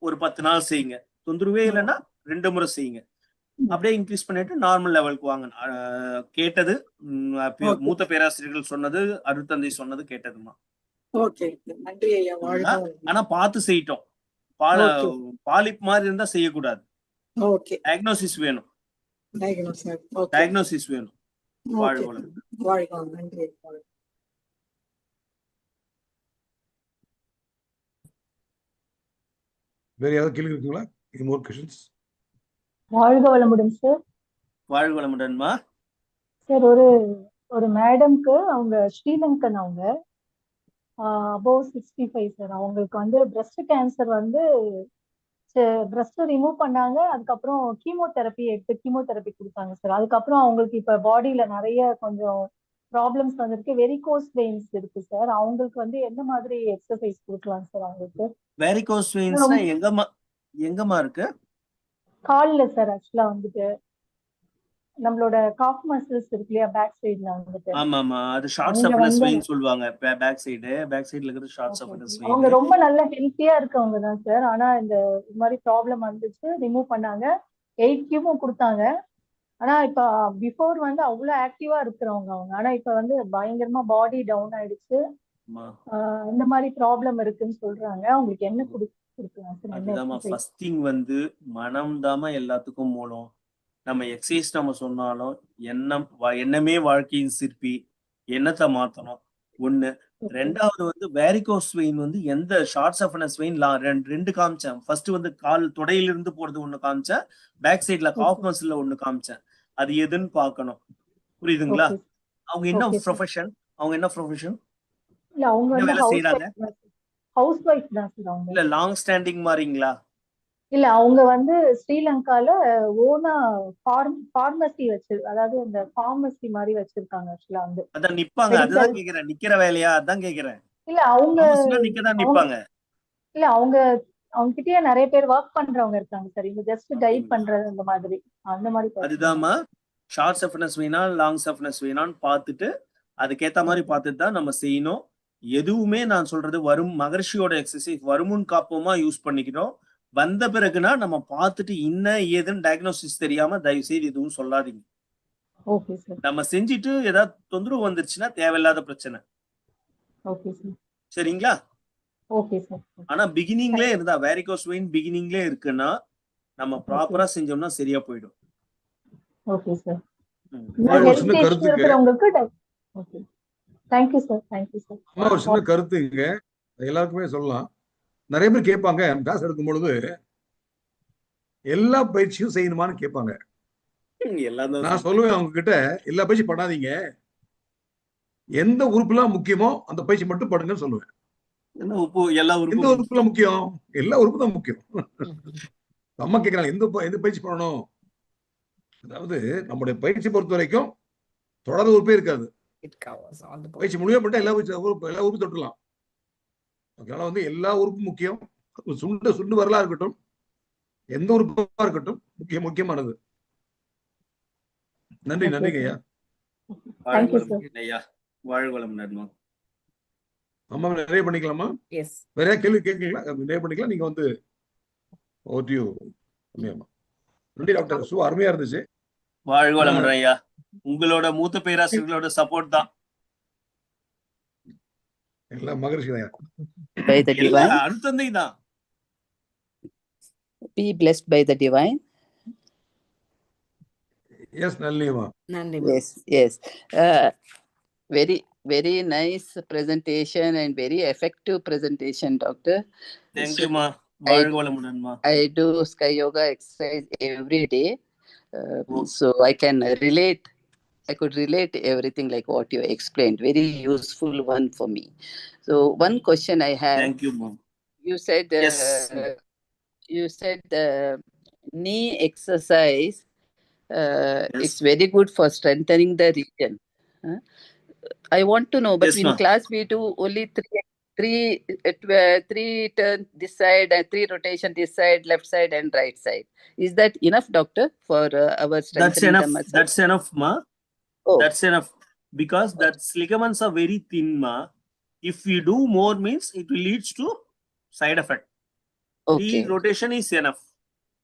ஒரு 10 நாள் செய்யுங்க, தொந்தரவே இல்லைன்னா 2 முறை செய்யுங்க. அப்படியே இன்க்ரீஸ் பண்ணிட்டு நார்மல் லெவலுக்கு வாங்க. கேட்டது மூத்த பேராசிரியர்கள் சொன்னது, அருட்தந்தை சொன்னது கேட்டதுமா. ஆனா பார்த்து செய்யட்டும். பாலிப் மாதிரி இருந்தா செய்யக்கூடாது. டயக்னோசிஸ் வேணும், டயக்னோசிஸ் வேணும். வாழ்க வளமுடன். வேற யாராவது கேள்வி இருக்குங்களா? Any more questions? வாழ்க வளமுடன் சார். வாழ்க வளமுடன்மா. சார் ஒரு மேடம்க்கு, அவங்க ஸ்ரீலங்கன், அவங்க அபோவ் 65 சார். அவங்களுக்கு வந்து பிரஸ்ட் கேன்சர் வந்து பிரஸ்ட் ரிமூவ் பண்ணாங்க, அதுக்கப்புறம் கீமோதெரப்பி கொடுத்தாங்க சார். அதுக்கப்புறம் அவங்களுக்கு இப்ப பாடியில நிறைய கொஞ்சம் ப்ராப்ளம்ஸ் வந்திருக்கு, வெரிகோஸ் வெயின்ஸ் இருக்கு சார். அவங்களுக்கு வந்து எந்த மாதிரி எக்ஸசைஸ் கொடுக்கலாம் சார் அவங்களுக்கு? வெரிகோஸ் வெயின்ஸ்னா எங்கமா இருக்கு? கால்ல சார். ஆக்சுவலா வந்துட்டு நம்மளோட காஃப் மசில்ஸ் இருக்கு இல்லையா, பேக் சைடுல வந்துட்டு. ஆமாமா, அது ஷார்ட் சஃபனஸ் வெயின் சொல்லுவாங்க. பேக் சைடுல இருக்கிறது ஷார்ட் சஃபனஸ் வெயின். அவங்க ரொம்ப நல்ல ஹெல்த்தியா இருக்கவங்க தான் சார். ஆனா இந்த மாதிரி ப்ராப்ளம் வந்துச்சு, ரிமூவ் பண்ணாங்க, 8 கீமோ கொடுத்தாங்க. ஆனா இப்ப பிஃபோர் வந்து அவ்வளவு ஆக்டிவா இருக்கிறவங்க அவங்க. ஆனா இப்ப வந்து பயங்கரமா பாடி டவுன் ஆயிடுச்சு, இந்த மாதிரி ப்ராப்ளம் இருக்குன்னு சொல்றாங்க. அவங்களுக்கு என்ன கொடுக்கலாம் சார்? அதுதான் ஃபர்ஸ்ட் திங் வந்து மனம் தாம எல்லாத்துக்கும் மூலம். நம்ம எக்ஸசைஸ் நம்ம சொன்னாலும் எண்ணமே வாழ்க்கையின் சிற்பி. எண்ணத்தை மாத்தணும். ஒண்ணு ரெண்டாவது வந்து வேரிகோஸ் வெயின் வந்து எந்த ஷார்ட் சஃபனஸ் வெயின் ரெண்டு காமிச்சேன். ஃபர்ஸ்ட் வந்து கால் தொடையிலிருந்து போறது ஒண்ணு காமிச்சேன், பேக் சைட்ல காஃப் மசில்ல ஒண்ணு காமிச்சேன். அது எதுன்னு பார்க்கணும். புரியுதுங்களா? ஓகே அவங்க என்ன ஓகே சார். ப்ரொஃபஷன்? அவங்க என்ன ப்ரொஃபஷன்? இல்ல அவங்க என்ன வந்து வேலை செய்யறாங்க? ஹவுஸ் ஒய்ஃப் தான் சார் அவங்க. இல்ல லாங் ஸ்டாண்டிங் மாறீங்களா? இல்ல அவங்க வந்து ஸ்ரீலங்கால ஓனா ஃபார்மசி அதாவது இந்த ஃபார்மசி மாதிரி வச்சிருக்காங்க ஆக்சுவலா வந்து. அதான் நிப்பாங்க. அதுதான் கேக்குறேன். நிக்கிற வேலையா? அதான் கேக்குறேன். இல்ல அவங்க நிக்கதான் நிப்பாங்க. இல்ல அவங்க கிட்டயே நிறைய பேர் ஒர்க் பண்றவங்க இருக்காங்க சார். இங்க ஜஸ்ட் கைட் பண்றது அந்த மாதிரி அதுதான்மா ஷார்ட் சஃபனஸ் வேணா லாங் சஃபனஸ் வேணான்னு பார்த்துட்டு அதுக்கேத்த மாதிரி பார்த்துட்டு தான் நம்ம செய்யணும். எதுவுமே நான் சொல்றது மகரிஷியோட எக்ஸசைஸ் வருமுன் காப்போமா யூஸ் பண்ணிக்கணும். வந்த பிறகுனா நம்ம பார்த்துட்டு என்ன ஏதுன்னு டயக்னோசிஸ் தெரியாம தயவு செய்து எதுவும் சொல்லாதீங்க. Okay sir. நம்ம செஞ்சுட்டு ஏதாவது தொந்தரவு வந்துருச்சுன்னா தேவையில்லாத பிரச்சனை. Okay sir. சரிங்களா? Okay sir. ஆனா பிகினிங்லே இருந்தா வேரிகோஸ் வெயின் பிகினிங்லே இருக்குன்னா நம்ம ப்ராப்பரா செஞ்சோம்னா சரியா போயிடும். Okay sir. ஒரு சின்ன கருத்துங்க. Okay. Thank you sir. Thank you sir. ஒரு சின்ன கருத்துங்க, எல்லாருக்குமே சொல்லலாம். நிறைய பேர் கேட்பாங்க கிளாஸ் எடுக்கும் பொழுது எல்லா பயிற்சியும் செய்யணுமான்னு கேட்பாங்க. நான் சொல்லுவேன் அவங்க கிட்ட எல்லா பயிற்சி பண்ணாதீங்க, எந்த உறுப்புலாம் முக்கியமோ அந்த பயிற்சி மட்டும் பண்ணுங்கன்னு சொல்லுவேன். எந்த உறுப்புலாம் முக்கியம்? எல்லா உறுப்பு தான் முக்கியம். அம்மா கேட்கறாங்க எந்த பயிற்சி பண்ணணும். அதாவது நம்முடைய பயிற்சி பொறுத்த வரைக்கும் தொடர் உறுப்பே இருக்காது. பயிற்சி முழுமையா பண்ணிட்டா எல்லா உறுப்பு தொட்டுலாம். அதனால வந்து எல்லா உறுப்பும் முக்கியம். சுண்டு வரலா இருக்கட்டும், எந்த உறுப்பா இருக்கட்டும் முக்கியமானது. நன்றி ஐயா. அம்மா நிறைய பண்ணிக்கலாமா? வேற கேள்வி கேட்கலாம், நிறைய பண்ணிக்கலாம். நீங்க வந்து நன்றி டாக்டர். அருமையா இருந்துச்சு. வாழ்க வளமுடன் ஐயா. உங்களோட மூத்த பேராசிரியர்களோட சப்போர்ட் தான். எல்லாம் மகரிஷி தான். அருத்தந்தை தான். Be blessed by the divine. Yes, Nalini. Yes. Very nice presentation and very effective presentation, doctor. Thank you, ma. வாழ்க வளமுடன், ma. I do sky yoga exercise every day. So I can relate. I could relate everything like what you explained. Very useful one for me. So one question I have. Thank you, ma'am. You said yes. You said knee exercise. Yes. It's very good for strengthening the region. I want to know, but yes, in class we do only three turn this side and 3 rotation this side, left side and right side. Is that enough, doctor, for our strengthening the muscle? That's enough, ma. Oh. That's enough because that ligaments are very thin, ma. If we do more means it will lead to side effect. Okay. Rotation is enough.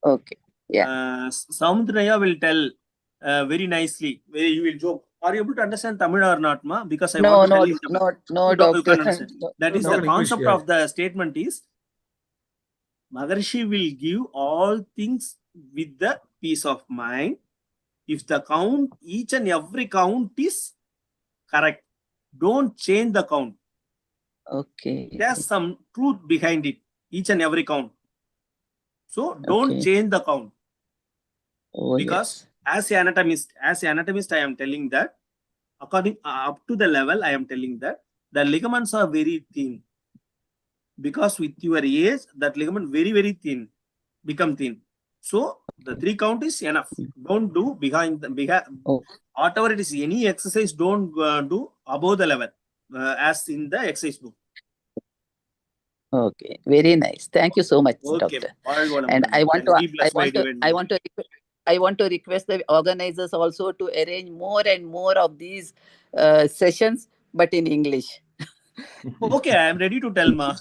Okay. Yeah. Samudraya will tell very nicely. You will joke. Are you able to understand Tamil or not, ma? Because I want to tell you. No, doctor. That is the concept of the statement is Maharishi will give all things with the peace of mind. If the count, each and every count is correct, don't change the count. Okay. There's some truth behind it, each and every count. So don't change the count. Oh, because as an anatomist, I am telling that according up to the level, I am telling that the ligaments are very thin. Because with your age, that ligament very, very thin, become thin. So the 3 count is enough. Don't do behind. Whatever it is, any exercise, don't do above the level as in the exercise book. Okay, very nice. Thank you so much, doctor. And I want to request the organizers also to arrange more and more of these sessions, but in English. Okay, I am ready to tell, ma.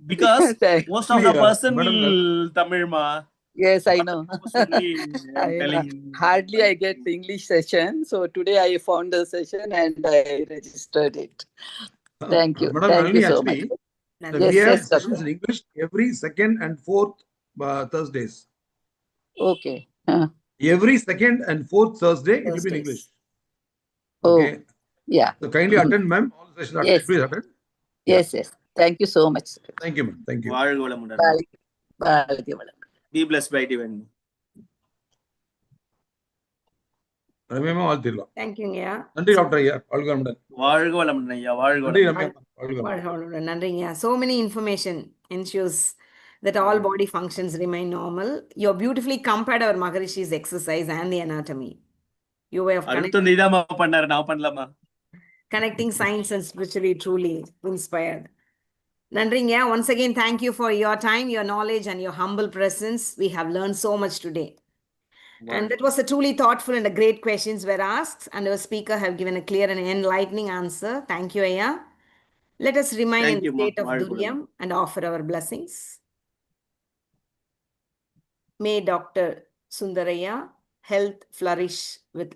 Because most of the person will Tamil, ma. Yes, I know. Hardly I get the English session. So today I found the session and I registered it. Thank you. Thank you so much. We have sessions in English every 2nd and 4th Thursdays. Okay. Every 2nd and 4th Thursday, it will be in English. Okay. Yeah. So kindly attend, ma'am. All the sessions, please attend. Yes, yes. Thank you so much. Thank you, ma'am. Thank you. வாழ்க வளமுடன். வாழ்க வளமுடன். Be blessed by divine. ரம்யமா வாழ்த்திடலாம். தேங்க்யூங்கய்யா. நன்றி doctor ஐயா. வாழ்க வளமுடன். வாழ்க வளமுடன் ஐயா. வாழ்க நன்றி வளமுடன். ரம்யா. வாழ்க வளமுடன். நன்றிங்கய்யா. So many information ensures that all body functions remain normal. You beautifully compared our Maharishi's exercise and the anatomy. Your way of அருத்தந்தை தான் பண்ணாரு, நான் பண்ணலாமா? connecting science and spiritually truly inspired. Nandringya, once again, thank you for your time, your knowledge, and your humble presence. We have learned so much today. And that was a truly thoughtful and a great questions were asked, and our speaker have given a clear and enlightening answer. Thank you, Ayya. Let us remain in the state of Duryam and offer our blessings. May Dr. Sundaraya health flourish with